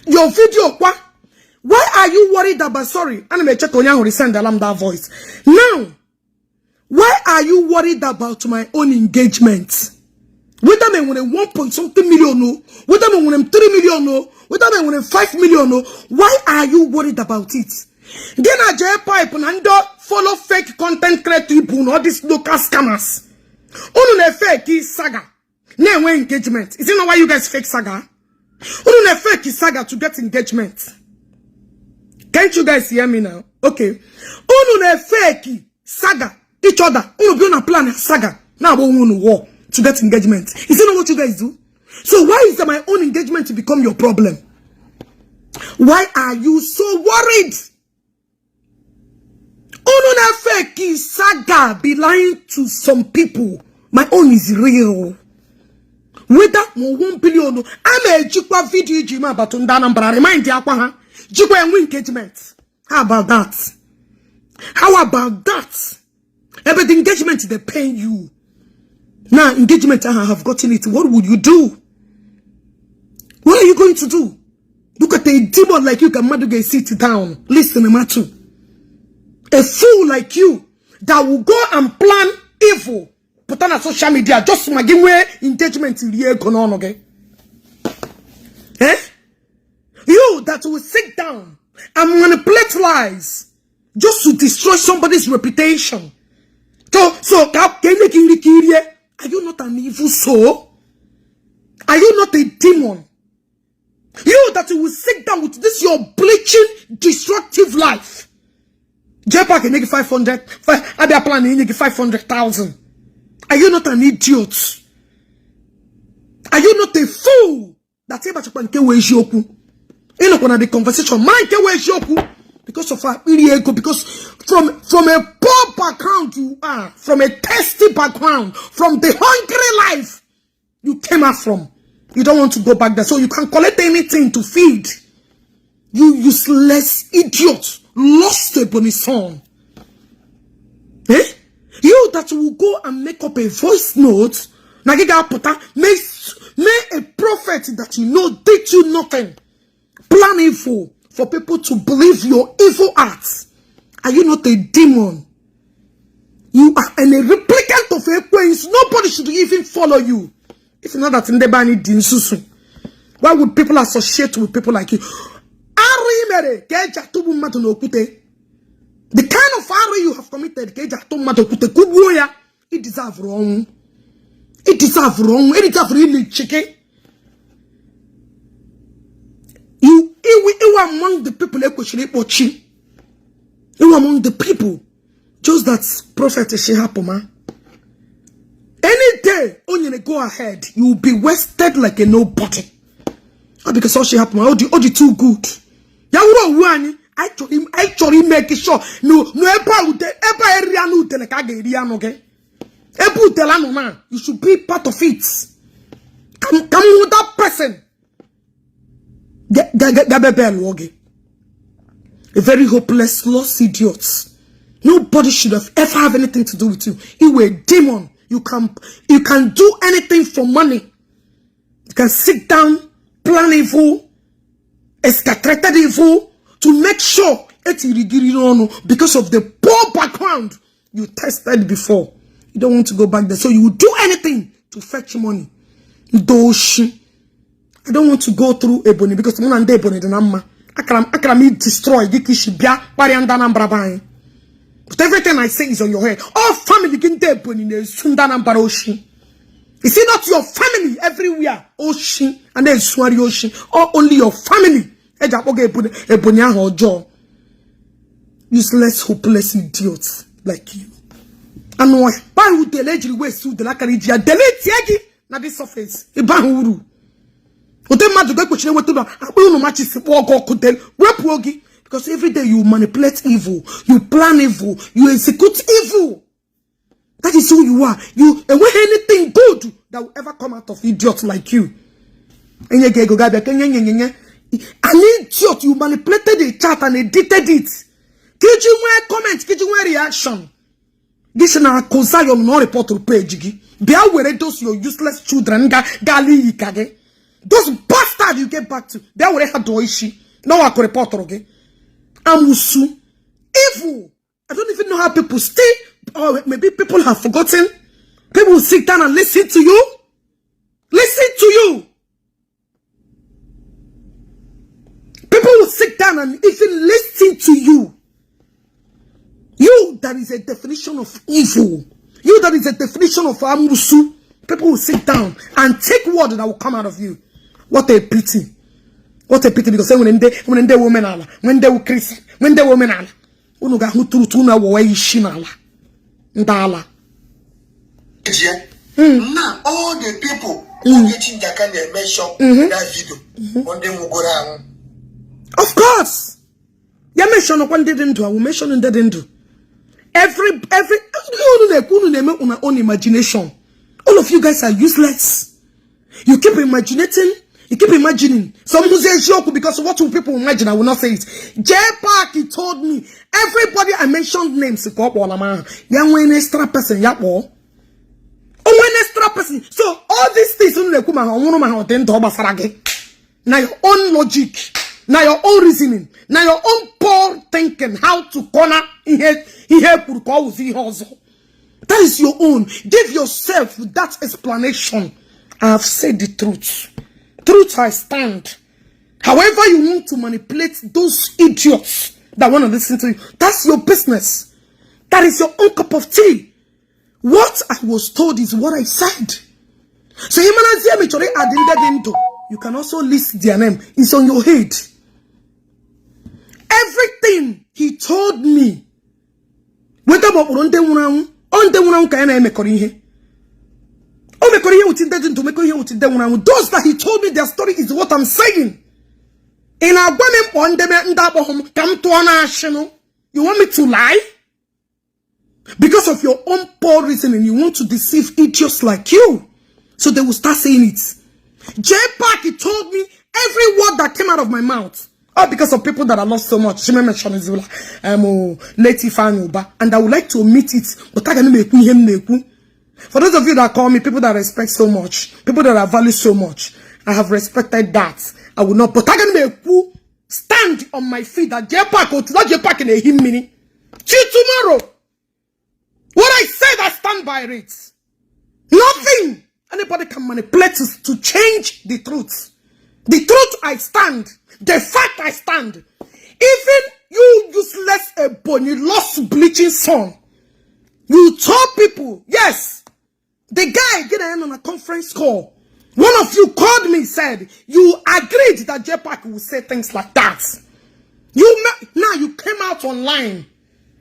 Your video, what? Why are you worried about, sorry, and I may check on you send alarm that voice. Now, why are you worried about my own engagement? Whether me when 1 point something million, no, whether me when 3 million, no, whether me when 5 million, no, why are you worried about it? Then a Jpac and follow fake content creators, all these local scammers. Onu fake saga. No engagement. Is it not why you guys fake saga? Onu fake saga to get engagement. Can't you guys hear me now? Okay. Onu fake saga each other. Onu be on a plan saga. Now we want war to get engagement. Is it not what you guys do? So why is my own engagement to become your problem? Why are you so worried? Onu fake saga be lying to some people. My own is real. Whether 1 billion, I'm a Jpac video jima about Undana, remind the Aqua, Jpac and engagement. How about that? How about that? But the engagement they pay you. Now, engagement, I have gotten it. What would you do? What are you going to do? Look at a demon like you, Kamaduge, sit down. Listen, Matu. A fool like you that will go and plan evil. Put on social media just to give way engagement in the year going on, okay? Eh? You that will sit down and manipulate lies just to destroy somebody's reputation. So are you not an evil soul? Are you not a demon? You that will sit down with this your bleaching, destructive life. Jpac can make 500. I be planning to 500,000. Are you not an idiot? Are you not a fool? That's about you know the conversation. Because of our ego, because from a poor background you are, from a thirsty background, from the hungry life you came out from. You don't want to go back there, so you can collect anything to feed. You useless idiot, lost a bonny son. Eh? You that will go and make up a voice note, may a prophet that you know did you nothing. Plan evil for people to believe your evil acts. Are you not a demon? You are a replicant of a queen. Nobody should even follow you. If not that in the bani dinsusu, why would people associate with people like you? The kind of error you have committed, it deserves wrong. It deserves wrong. It deserves really chicken. You are among the people. You are among the people. Just that prophet Shehapoma. Any day, when you go ahead, you will be wasted like a nobody. Because all Shehapoma, all the too good. Yawuro actually make sure no you should be part of it. Come with that person. A very hopeless, lost idiot. Nobody should have ever have anything to do with you. You were a demon. You can do anything for money. You can sit down, plan evil, escalated evil, to make sure because of the poor background you tested before. You don't want to go back there. So you will do anything to fetch money. Doshi. I don't want to go through Ebony because I'm not Ebony the number. I can destroy but everything I say is on your head. All family can Ebony in Sundan Baroshi. Is it not your family everywhere? Oshi and then Swari Oshi. Or only your family. Useless, hopeless idiots like you. And why would the allegedly waste to the Lakarija? Delete Yagi na this surface. Ibahuru. Because every day you manipulate evil, you plan evil, you execute evil. That is who you are. You and when anything good that will ever come out of idiots like you. An idiot, you manipulated the chat and edited it. Did you wear comments? Did you wear reaction? This is not a no report to page. Be aware those your useless children. Those bastards. card you get back to. There will have Doishi. No, I could report again. Amusu. Evil. I don't even know how people stay. Or maybe people have forgotten. People will sit down and listen to you. Listen to you. People will sit down and even listen to you. You, that is a definition of evil. You, that is a definition of amusu. People will sit down and take word that will come out of you. What a pity. What a pity, because when they women are, when they will Christian, when they women are, unuga hutu tuna wa ishinala. Ndala. Now all the people Ogechi Njaka mentioned in that video on them will go down. Of course. You mention one didn't do, I will mention and didn't do. Every own imagination. All of you guys are useless. You keep imagining. You keep imagining. Some who say joke because what will people imagine? I will not say it. Jpac, he told me. Everybody I mentioned names. Young one extra person. One extra person. So all these things now your own logic. Now your own reasoning. Now your own poor thinking. How to corner that is your own. Give yourself that explanation. I have said the truth. Truth I stand. However you want to manipulate those idiots that want to listen to you, that's your business. That is your own cup of tea. What I was told is what I said. So you can also list their name. It's on your head. Everything he told me. Those that he told me their story is what I'm saying. You want me to lie? Because of your own poor reasoning, you want to deceive idiots like you. So they will start saying it. Jpac, he told me every word that came out of my mouth. All because of people that I love so much. And I would like to omit it. But I can make him. For those of you that call me, people that I respect so much, people that I value so much, I have respected that. I will not, but I can make stand on my feet that Jpac or not Jpac in a him mini. Till tomorrow. What I said, I stand by it. Nothing. Anybody can manipulate to change the truth. The truth I stand. The fact I stand. Even you useless ebony lost bleaching son. You told people, yes. The guy get on a conference call. One of you called me, said, you agreed that Jpac will say things like that. Now you came out online.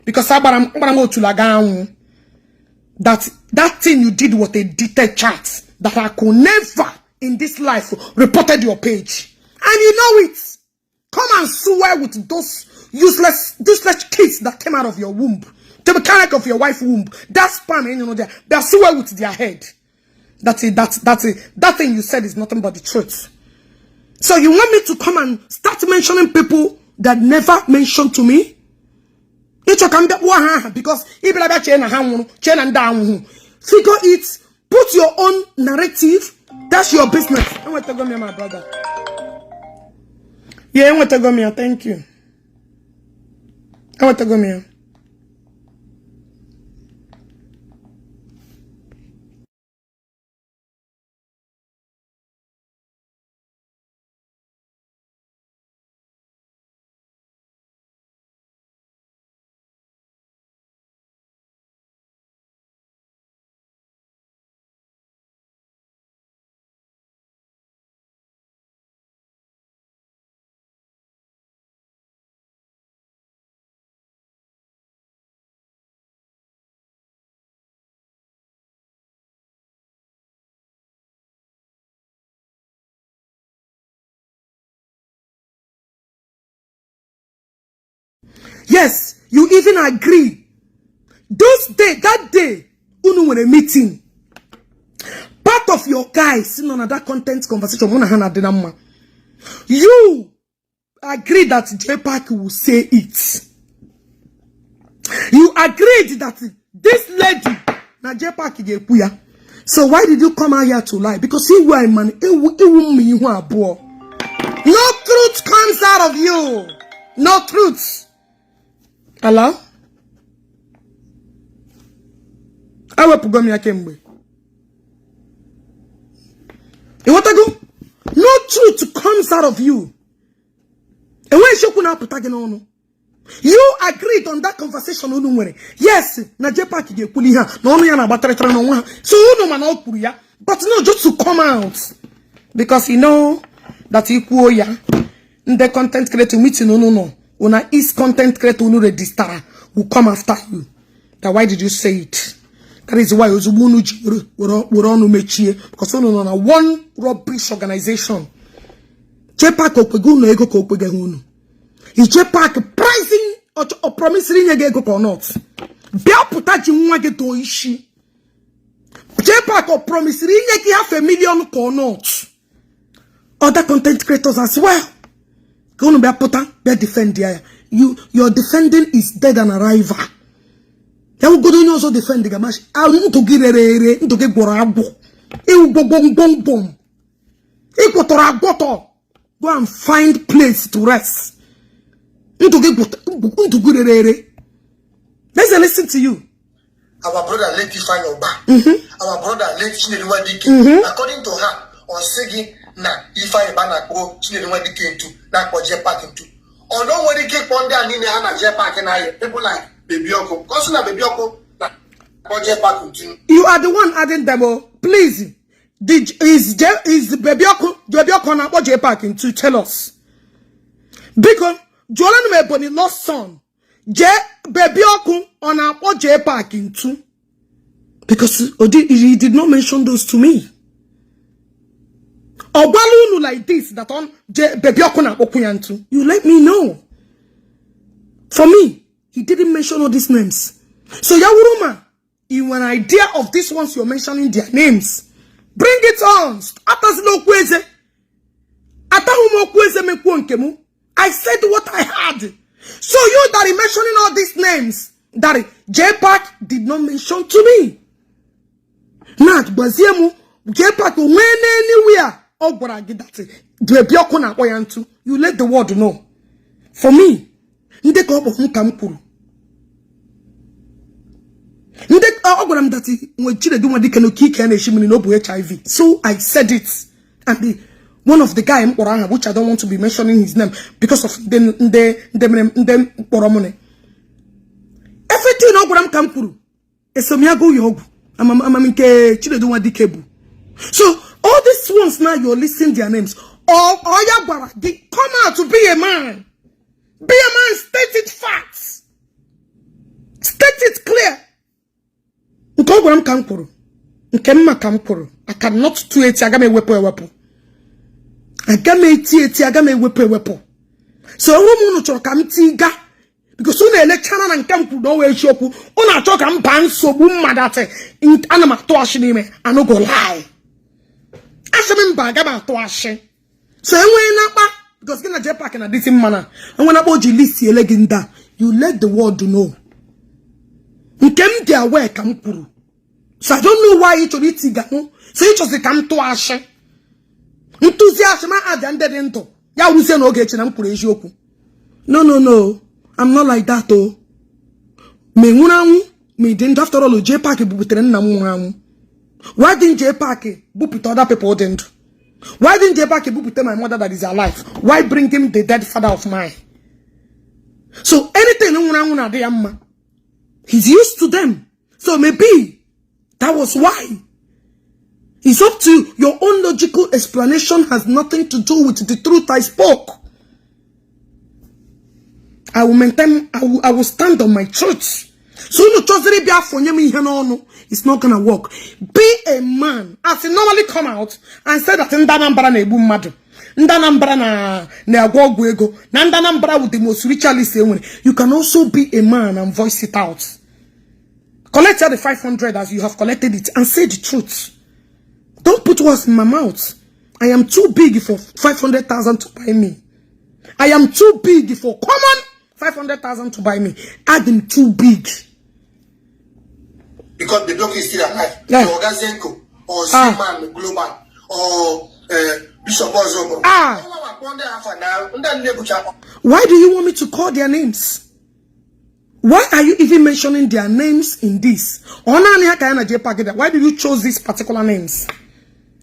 Because that thing you did was a detailed chat. That I could never in this life reported your page. And you know it. Come and swear with those useless kids that came out of your womb. The mechanic of your wife's womb. That sperm, you know, they swear with their head. That thing you said is nothing but the truth. So you want me to come and start mentioning people that never mentioned to me? Because figure it, put your own narrative. That's your business. I'm going to go me, my brother. Yeah, I'm going to go me. Thank you. I'm going to go me. Yes, you even agree. That day, Unu were a meeting. Part of your guys in on that content conversation, you agree that Jpac will say it. You agreed that this lady, na Jpac Gepuya. So why did you come out here to lie? Because you were a man, comes out of you. No truth. Hello? I will put me kemgbe. You want to go? No truth comes out of you. And when you couldn't put again, you agreed on that conversation. Yes, na Jpac ge kuli ha. No ya na batara no one. So no man out ya. But no, just to come out. Because you know that you ya. The content creator meeting no. Una is content creator no register will come after you. That why did you say it? That is why we're on because we on a one rubbish organization. Jpac okpegu no ego ko okpege hunu. Is Jpac pricing or promising ego or not? Bia puta ji nwa ge to ishi. Jpac or promising yeki $500,000 or not. Other content creators as well. Gonna be puta be defend there. Your defending is dead and arrival. You go to also defend the gamash. I want to get into get borabo. You go bom. You go to go and find place to rest. Into get good. Let's listen to you. Our brother let you find your back. Our brother let Chinediwa Dike. According to her, on Segi na if I ban go Chinediwa Dike into that for Jpac into. Or don't worry, keep on there and in Jpac and I people like. You are the one adding them. Please, is baby Oko na Jpac into tell us because Jolan Meboni lost son. Baby Oko on a Jpac into because he did not mention those to me. Obalunu like this that on baby Oko na Okuyantu. You let me know. For me. He didn't mention all these names. So Yawuruma, you have an idea of these ones you're mentioning their names. Bring it on. I said what I had. So you that are mentioning all these names that Jpac did not mention to me. Not Baziemu, Jpac went anywhere. Oh, but I get that. You let the world know. For me, so I said it, and one of the guy which I don't want to be mentioning his name because of them everything Oguram Kampuru Esomiago Yogu so all these ones now you're listing their names. Come out to be a man. Be a man, state it facts. State it clear. I cannot do it. I got me weapon. I got me tea. I got me weapon. So woman no come tiga because soon election and come to no way shop. Una talk am ban so boom madate in anama to ashini me. I no go lie. Ashamin bag about to ashe. So when because gonna Jpac in a different manner. And when about you list your legenda, you let the world know. You came there where come puru. So I don't know why you should eat cigar. So you just come to Ashe. Enthusiasm at the end of the end. Ya will say no Ogechi and Purajoku. No. I'm not like that oh. Me didn't after all Jpac Bupitan. Why didn't Jpac boop other people didn't? Why didn't Jpac boop my mother that is alive? Why bring him the dead father of mine? So anything he's used to them. So maybe that was why. It's up to you. Your own logical explanation has nothing to do with the truth I spoke. I will maintain, I will stand on my truth. So it's not gonna work. Be a man. As he normally come out and say that with the most ritualistic. You can also be a man and voice it out. Collect the 500 as you have collected it and say the truth. Don't put words in my mouth. I am too big for 500,000 to buy me. I am too big for common 500,000 to buy me. Add him too big. Because the block is still alive. Yeah. Or Gazenko, or Seaman Global, or Bishop Ozobo. Why do you want me to call their names? Why are you even mentioning their names in this? Why do you choose these particular names?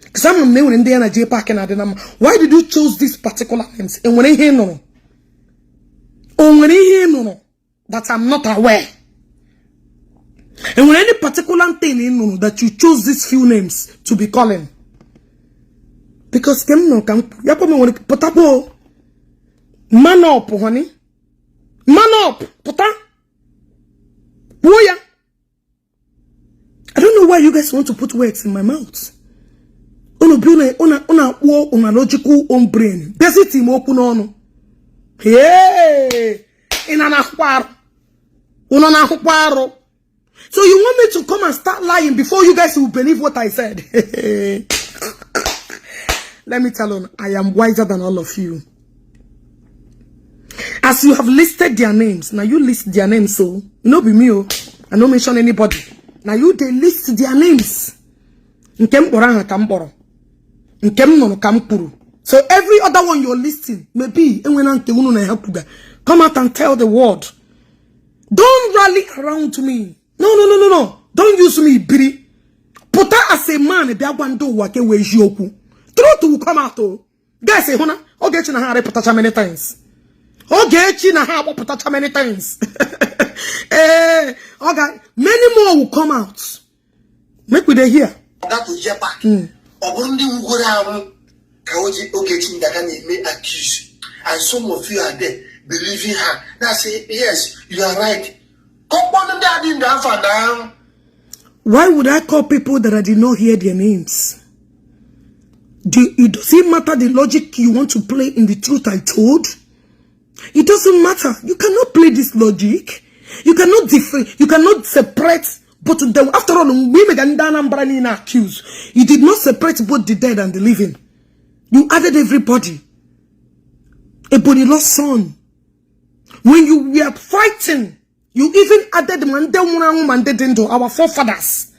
Because I'm new in the Jpac and why did you choose these particular names? And when I hear no, that I'm not aware. And when any particular thing in that you chose these few names to be calling. Because man up, honey. Man up, puta. I don't know why you guys want to put words in my mouth. Una logical own brain. Desity mo kunono. Hey, so you want me to come and start lying before you guys will believe what I said? Let me tell you, I am wiser than all of you. As you have listed their names, now you list their names, so you know be me, I don't mention anybody. Now you they list their names. So every other one you're listing, maybe come out and tell the world. Don't rally around me. No. Don't use me, Biri. Put her as a man, truth will come out. Guys say, Ogechi Njaka putacha many times. Ogechi Njaka putacha many times. Okay, many more will come out. Make we dey hear. That was Jpac. Ogechi Njaka may accuse, and some of you are there believing her. Now say yes, you are right. Why would I call people that I did not hear their names? Does it matter the logic you want to play in the truth I told? It doesn't matter. You cannot play this logic. You cannot you cannot separate both of them. After all, we accused. You did not separate both the dead and the living. You added everybody. A body lost son. When you were fighting, you even added Mandela, our forefathers.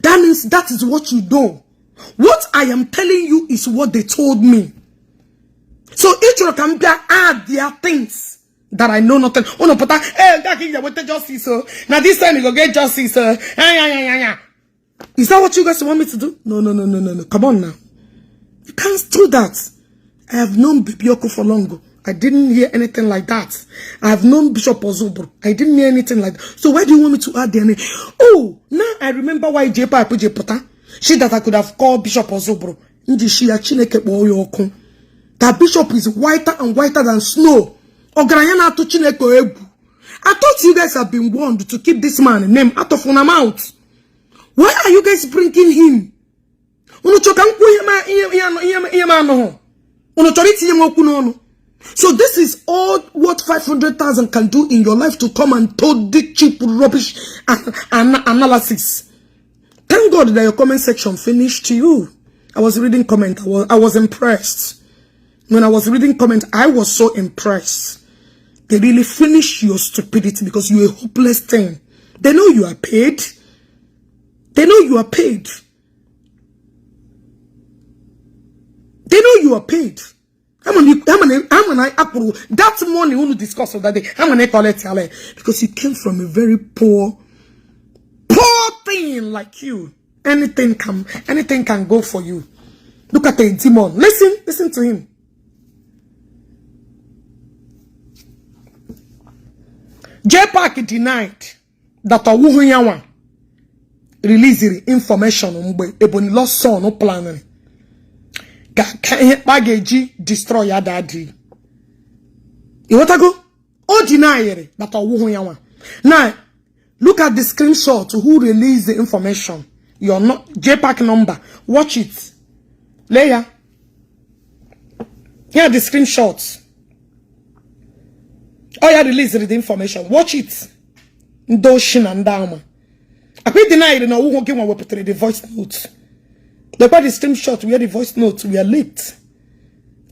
That means that is what you know. What I am telling you is what they told me. So each of them can add their things that I know nothing. Oh no, but justice. Now this time you go get justice. Is that what you guys want me to do? No. Come on now. You can't do that. I have known Baby Oko for long. I didn't hear anything like that. I have known Bishop Ozubro. I didn't hear anything like that. So why do you want me to add their name? Oh, now I remember why Jpac put Jpac. She that I could have called Bishop Ozubro. That Bishop is whiter and whiter than snow. I thought you guys have been warned to keep this man name out of your mouth. Why are you guys bringing him? So this is all what 500,000 can do in your life to come and told the cheap rubbish and analysis. Thank God that your comment section finished to you. I was reading comment. I was impressed. When I was reading comment, I was so impressed. They really finished your stupidity because you're a hopeless thing. They know you are paid. They know you are paid. They know you are paid. That money we will discuss that day. I'm gonna collect it because you came from a very poor thing like you. Anything can go for you. Look at the demon. Listen to him. Jpac denied that Owuhunyawa released the information on Ebony lost son no planning. Bageji destroy your daddy. You want to go? Oh, deny that Owuhunyawa. Now, look at the screenshot who released the information. Your not Jpac number. Watch it. Leia. Here are the screenshots. Oh, yeah, released the information. Watch it. Ndoshin and Dama. I can't deny it. No, who can we put the voice notes? The body screenshot where the voice notes were leaked.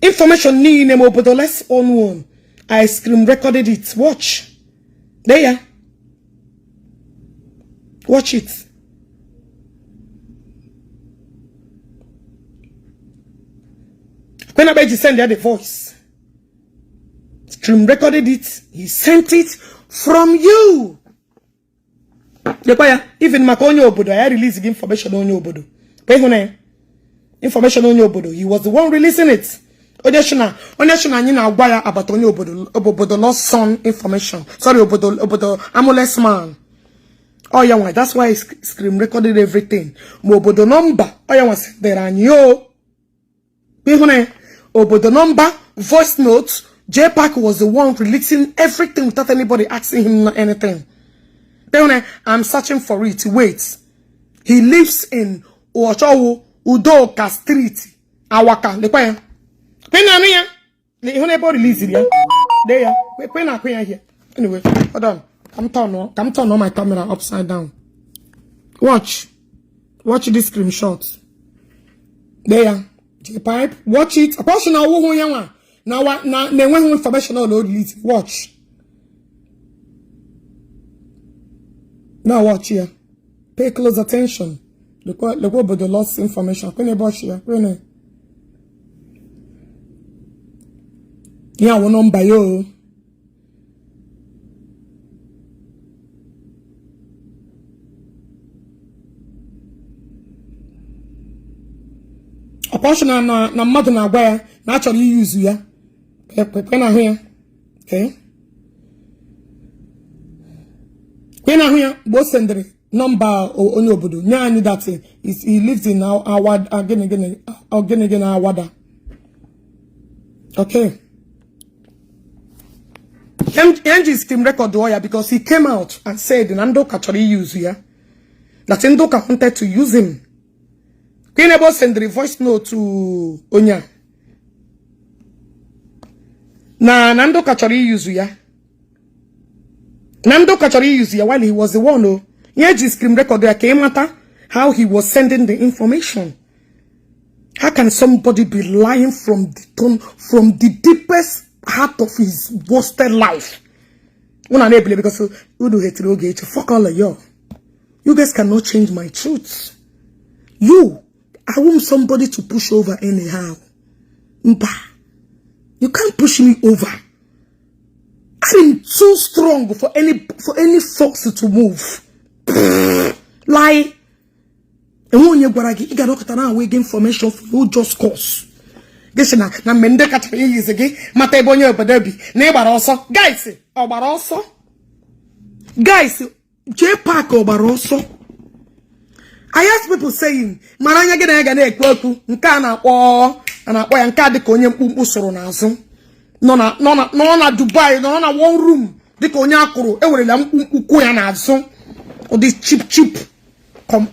Information need name but the less on one. I screen recorded it. Watch. There. Watch it. When Ogechi sent the voice, Scream recorded it. He sent it from you. Even Makonyo Obodo, I released information on your Obodo. Information on your Obodo. He was the one releasing it. Onyeshuna Nina Wire about Onyo Obodo lost son information. Sorry, Obodo Amuless man. Oh yeah, that's why Scream recorded everything. Obodo number. Oh yeah, there are yo. Obodo number, voice notes. Jpac was the one releasing everything without anybody asking him anything. I'm searching for it. Wait. He lives in Udoka Street. Awaka. Release it. There. Here. Anyway, hold on. Come turn on my camera upside down. Watch this screenshot. There. Jpac. Watch it. A person now information all release. Watch. Now watch here. Pay close attention. Look about the lost information. Yeah, one number yo. A portion na mother na where naturally use ya. Okay. When I hear both send number or Onyo Obodo, now I knew that he lives in our again Awada. Okay. MG's team record lawyer because he came out and said Nandoka actually use here. That Nandoka wanted to use him. Queen about send the voice note to Onya. Na Nandoka actually use here. Nandoka actually used here while he was the one who Scream record there came matter how he was sending the information. How can somebody be lying from the deepest heart of his wasted life? Unable because you do hate Ogechi. Fuck all of you. You guys cannot change my truth. I want somebody to push over anyhow. You can't push me over. I'm too strong for any force to move. Lie. And when you got away information for no just cause. Guys, na mende kata is again. Mata ebonyo obodobi. Neighbor also. Guys, obaroso. Guys, Jpac obaroso. I ask people saying, maranya gena na ekwoku nka na akpo ya nka dika onye mkpumkpu soro n'azu. No na Dubai, no na one room. Dika onye akuru e werela mkpumkpu ya n'azu. Or this cheap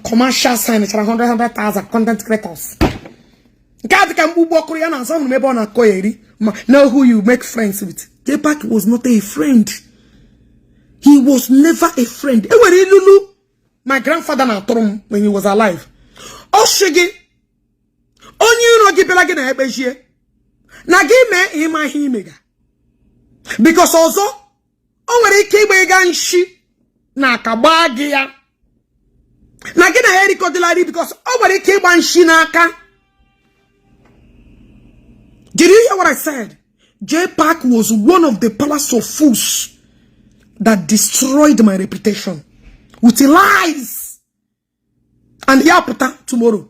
commercial sign 100,000 content creators. Know who you make friends with. Jpac was not a friend. He was never a friend. My grandfather na told when he was alive. Oshigi. Onyu no gibela na ebejie. Na gime ima himega. Because also o nwere ike igbe ga nshi na akagba ya. Na gina heri kodilari because o nwere ike igba nshi na aka. Did you hear what I said? Jpac was one of the pillars of fools that destroyed my reputation with lies. And yapata tomorrow.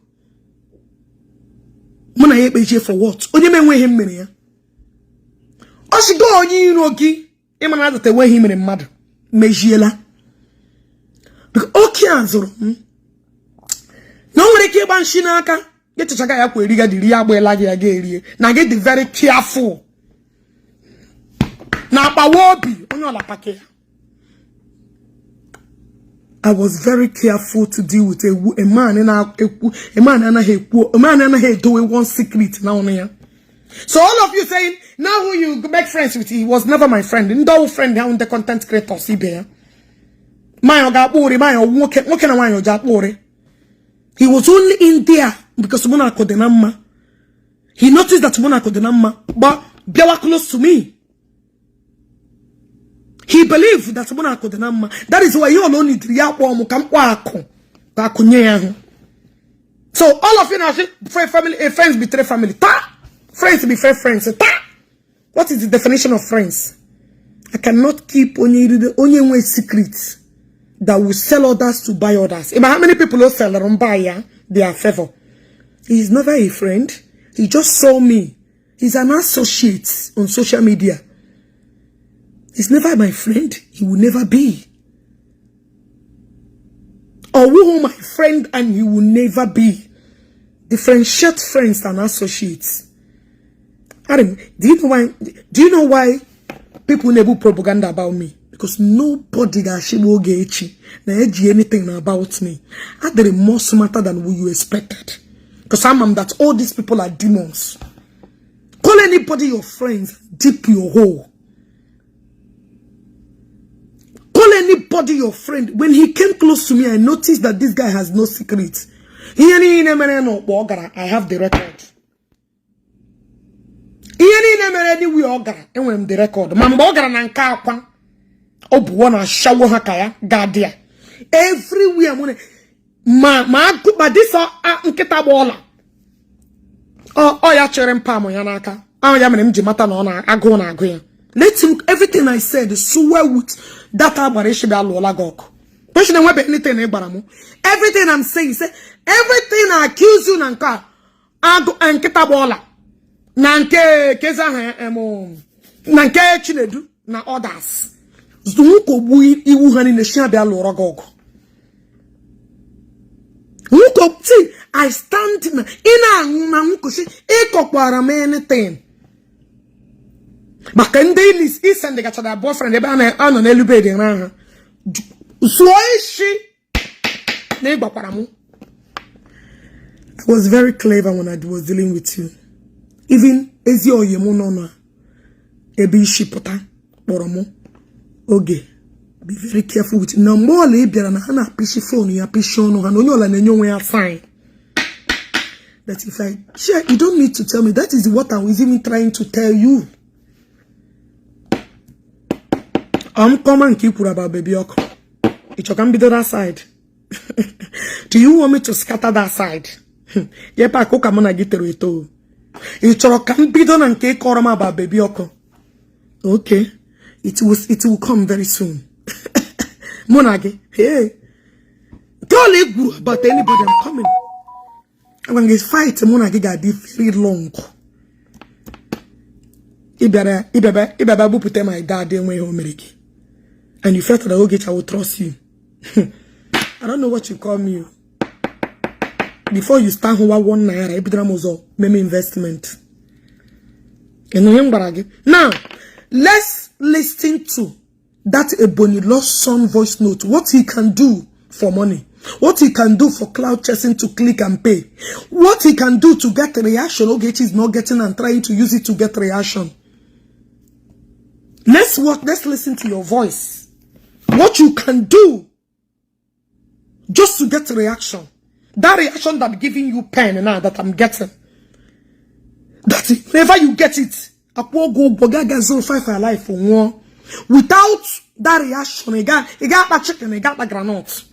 Muna yebeje for what? Onye menwe him mere ya. Oshigo onye inogi. Imana that we him in mad. Mejiela. Because okay anzoro. No one ke ban shinaka. Get to chaga ya ko eriga diri agbo elage ya gerie. Na get very careful. Na bawobi onye ola pake. I was very careful to deal with a man and a man and doing one secret now. So all of you saying now who you make friends with, he was never my friend. No friend down the content creators here. He was only in there because Monaco de Namma. He noticed that Monaco de Namma, but they were close to me. He believed that Monaco de Namma. That is why you all need so all of you now say friends betray family. Friends be fair friends. What is the definition of friends? I cannot keep only secrets that will sell others to buy others. How many people will sell and buy their favor? He's never a friend. He just saw me. He's an associate on social media. He's never my friend. He will never be. Or who my friend and he will never be. Differentiate friends and associates. Adam, do you know why people never propaganda about me? Because nobody that she will get anything about me. They're more smarter than what you expected. Because I'm that all these people are demons. Call anybody your friends, dip your hole. Call anybody your friend. When he came close to me, I noticed that this guy has no secrets. I have the record. The record. Everywhere but this nkita bola. Oh ya chere mpamo ya naka. Ya mere mji mata na ona agu na agu ya. Let him everything I said swear with that agbara she be alụọla gị ọkụ. Don't you know anything gbara mu? Everything I'm saying say everything I accuse you na nka agu nkita bola. Na nke keza ha na nke Chinedu na others. Zuko bu iwu ha ni na shi abia alụọla gị ọkụ. See, I stand in anything. But can they list is and they got their boyfriend on elubedi. So she I was very clever when I was dealing with you. Even Ezio Yemunona Ebi Shipota Boromo Oge. Be very careful with it. No more labia and Hana Pishi phone, you appreciate no Hanola and you way fine. That if I share, you don't need to tell me. That is what I was even trying to tell you. I'm coming keep about baby oko. It can be the other side. Do you want me to scatter that side? Jpac cook amona get to it can be done and cake or about baby oko. Okay. It will come very soon. Monagi, hey. Don't leave about anybody. I'm coming. When this fight, Monagi got be very long. Ibaba put my dad in way home. And you felt that Ogechi I will trust you. I don't know what you call me. Before you start one naira, Epidramozo, meme investment. Now, let's listen to that Ebony lost son voice note. What he can do for money. What he can do for cloud chasing to click and pay. What he can do to get a reaction. Ogechi is not getting and trying to use it to get reaction. Let's listen to your voice. What you can do just to get a reaction. That reaction that giving you pain now that I'm getting. That whenever you get it, I will go Bogaga 05 for life for one. Without that reaction, he got that chicken, he got that granite.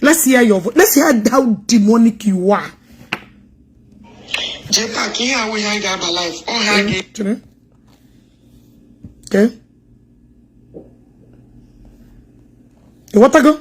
Let's hear your voice. Let's hear how demonic you are. Jpac, here we hang out my life. Oh, hang it. Okay. What I go?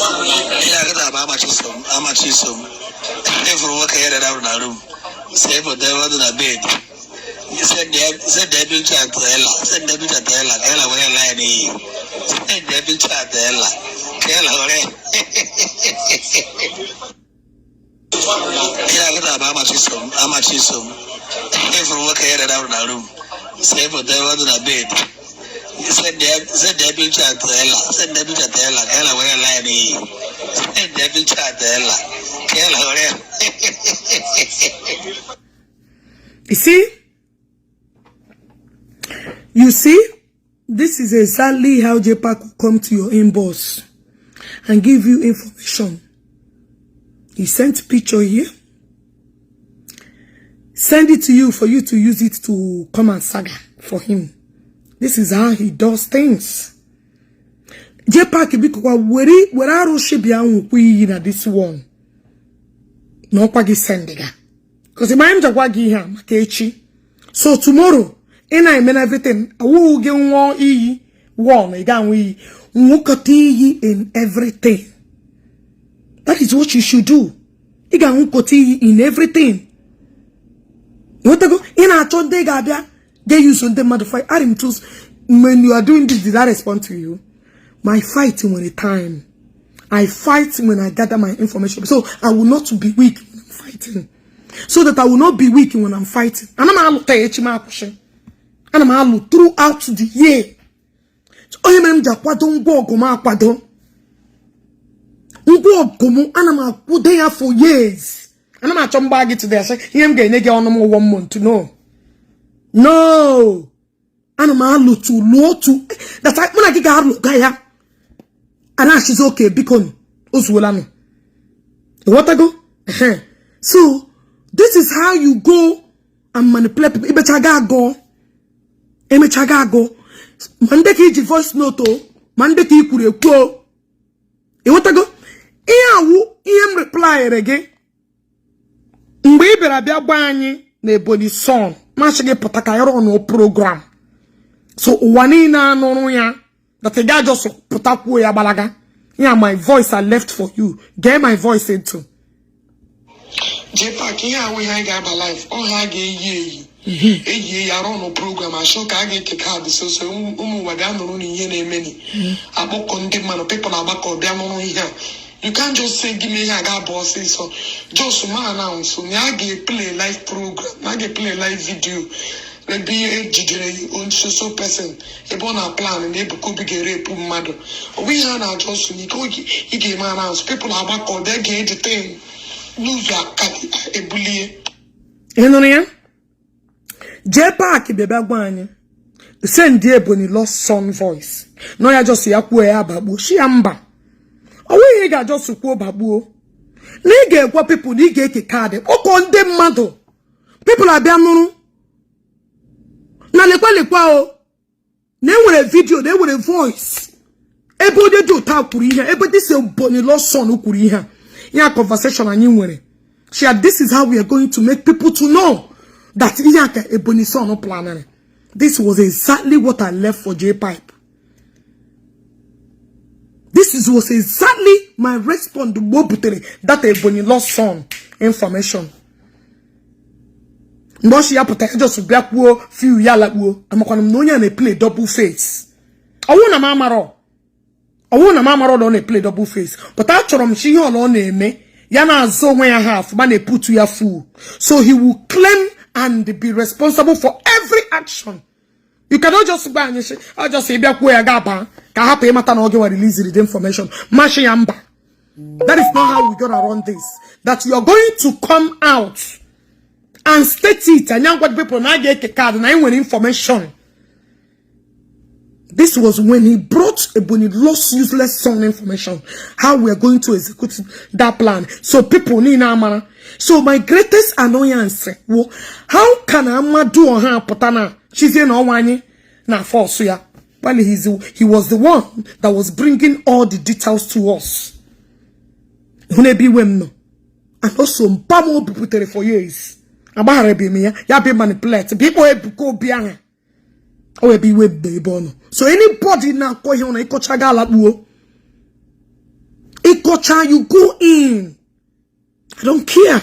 Yeah, I'm every work I had around the room. Say, but they were in a bed. You said they built at Ella. Said they built at Ella. Ella, where I lie. Said they built at Ella. Ella, every work I had around the room. Say, but they were in a bed. You said they built at Ella. Said they built at Ella. Ella, where I lie. Said they built at Ella. Ella, where You see, this is exactly how Jpac will come to your inbox and give you information. He sent picture here. Send it to you for you to use it to come and saga for him. This is how he does things. Jpac bikwa where are na this one. No kwagi sendiga. Because my mjagwagi here makechi. So tomorrow, and I mean everything. I will get one in everything. That is what you should do. In everything. What go in a ton de gabia? They use on the modify Adam tools. When you are doing this, did I respond to you? My fighting when the time. I fight when I gather my information. So I will not be weak when I'm fighting. So that I will not be weak when I'm fighting. And I'm throughout the year. So I am don't go kwado. I'm there for years. And I'm come back to there. Say him get on 1 month. No. And I'm to low to that I when I get look gaya. And now she's okay because Oswelano. What I go? So this is how you go and manipulate people. Ibechaga go. Mande ki voice note. Mande ki kure ko. What I go? Iam reply again. Mbe ibera bia gbanyi na eboni son. Mashige potaka yoro no program. So wani na no ya that the guy just potaku ya balaga. Yeah, my voice I left for you. Get my voice into. Jpac, yeah, we hang out life. Oh, I get ye. I run no program. I show I get card. So we're down the road in many. I book on them man people are back or down on here. You can't just say give me a guy bosses. So just man announce. So I get play live program. I get play live video. Like be a jiggery on so person. A bona plan and they could be a rape mother. We are now just he gave man announce. People are back or they get the thing. Lose your cat a bully. You know ya? Jpac bebe gwanye. Send the ebony lost son voice. No ya just yakwe ya babu. She amba. Owe ga just ukwo babu. Nige kwa people nige ke card. Oko nde mado. People are bianunu. Na lekwa o. Ne were video, they were voice. Ebo de do ta kuri here. Ebo this ebony lost son ukuri here. Yeah, conversation and you winning. This is how we are going to make people to know that Ebony saw no plan. This was exactly what I left for Jpac. This was exactly my response to that Ebony lost son information. No, she happened just black wool, few yalla wool. I'm going to play double face. I want a mamaro. I want a mama on a play double face. But actually, she on me. Yana zo when I have man put to your fool. So he will claim and be responsible for every action. You cannot just buy and say, I'll just say, Biakwe Agaba, Kahape Matano release the information. Mashi Yamba. That is not how we're gonna run this. That you are going to come out and state it. And young what people now get a card and I want information. This was when he brought Ebony lost useless son information. How we are going to execute that plan. So people need amana. So my greatest annoyance, well, how can Amma do on her potana? She's in Owani na force ya. Well, he was the one that was bringing all the details to us. And also, Mpamo people for years. Abahare be me ya be manipulate. People go biang. Oh, be with the bono. So anybody now call him on a coachagala buo. Ikocha, you go in. I don't care.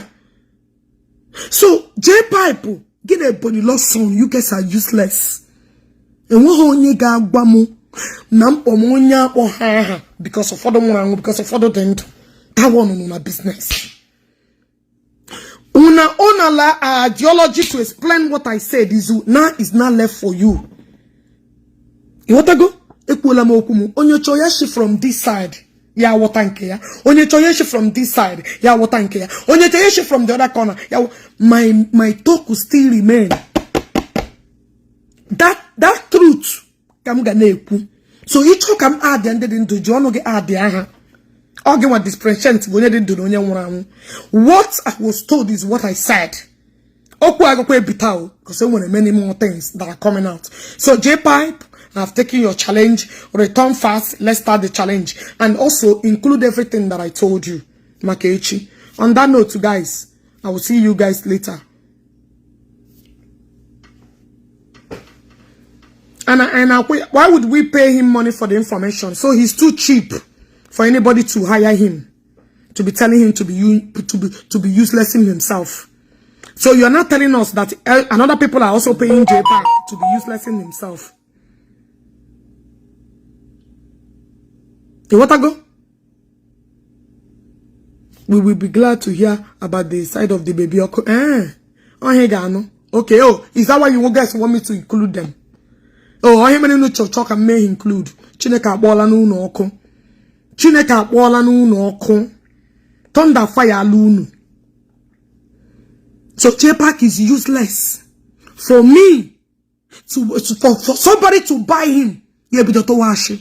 So, Jpac, get a body lost son, you guys are useless. And what onye ga gwamu nam omonya or ha because of other one, because of other things. That one on my business. Una la ideology to explain what I said is now is not left for you. You want to go? Ekwela mokumu. Onye choyeshi from this side. Ya watanke ya. Onye choyeshi from this side. Ya watanke ya. Onye choyeshi from the other corner. Ya my talk will still remain. That truth kam ga na-ekwu. So each come add the ended into John get add the aha. Again, what differentiate what I was told is what I said. Because there were many more things that are coming out. So Jpac, I've taken your challenge. Return fast. Let's start the challenge. And also include everything that I told you. Makechi. On that note, guys, I will see you guys later. And why would we pay him money for the information? So he's too cheap for anybody to hire him, to be telling him to be useless in himself. So you're not telling us that another people are also paying Jpac to be useless in himself. You want to go? We will be glad to hear about the side of the baby. Okay, oh, is that why you guys want me to include them? Oh, I am going to talk and may include Chineka bola no oko. Chineka bola no oko. Thunder fire lunu. So Jpac is useless. For me, for somebody to buy him, you be to wash.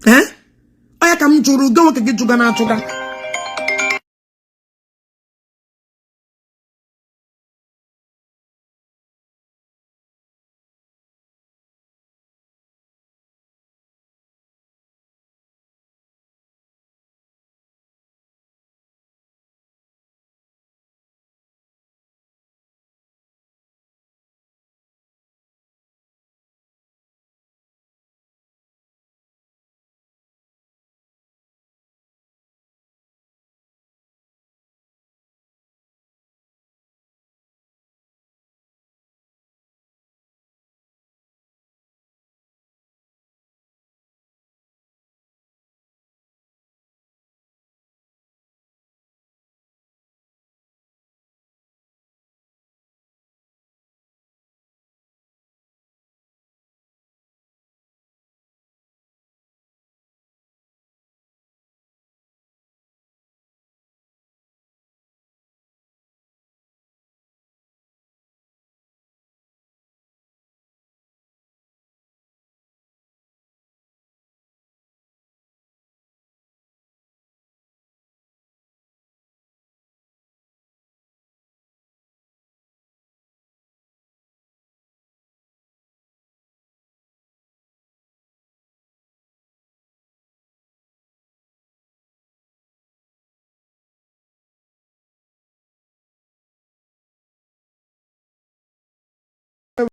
I come to go get you gonna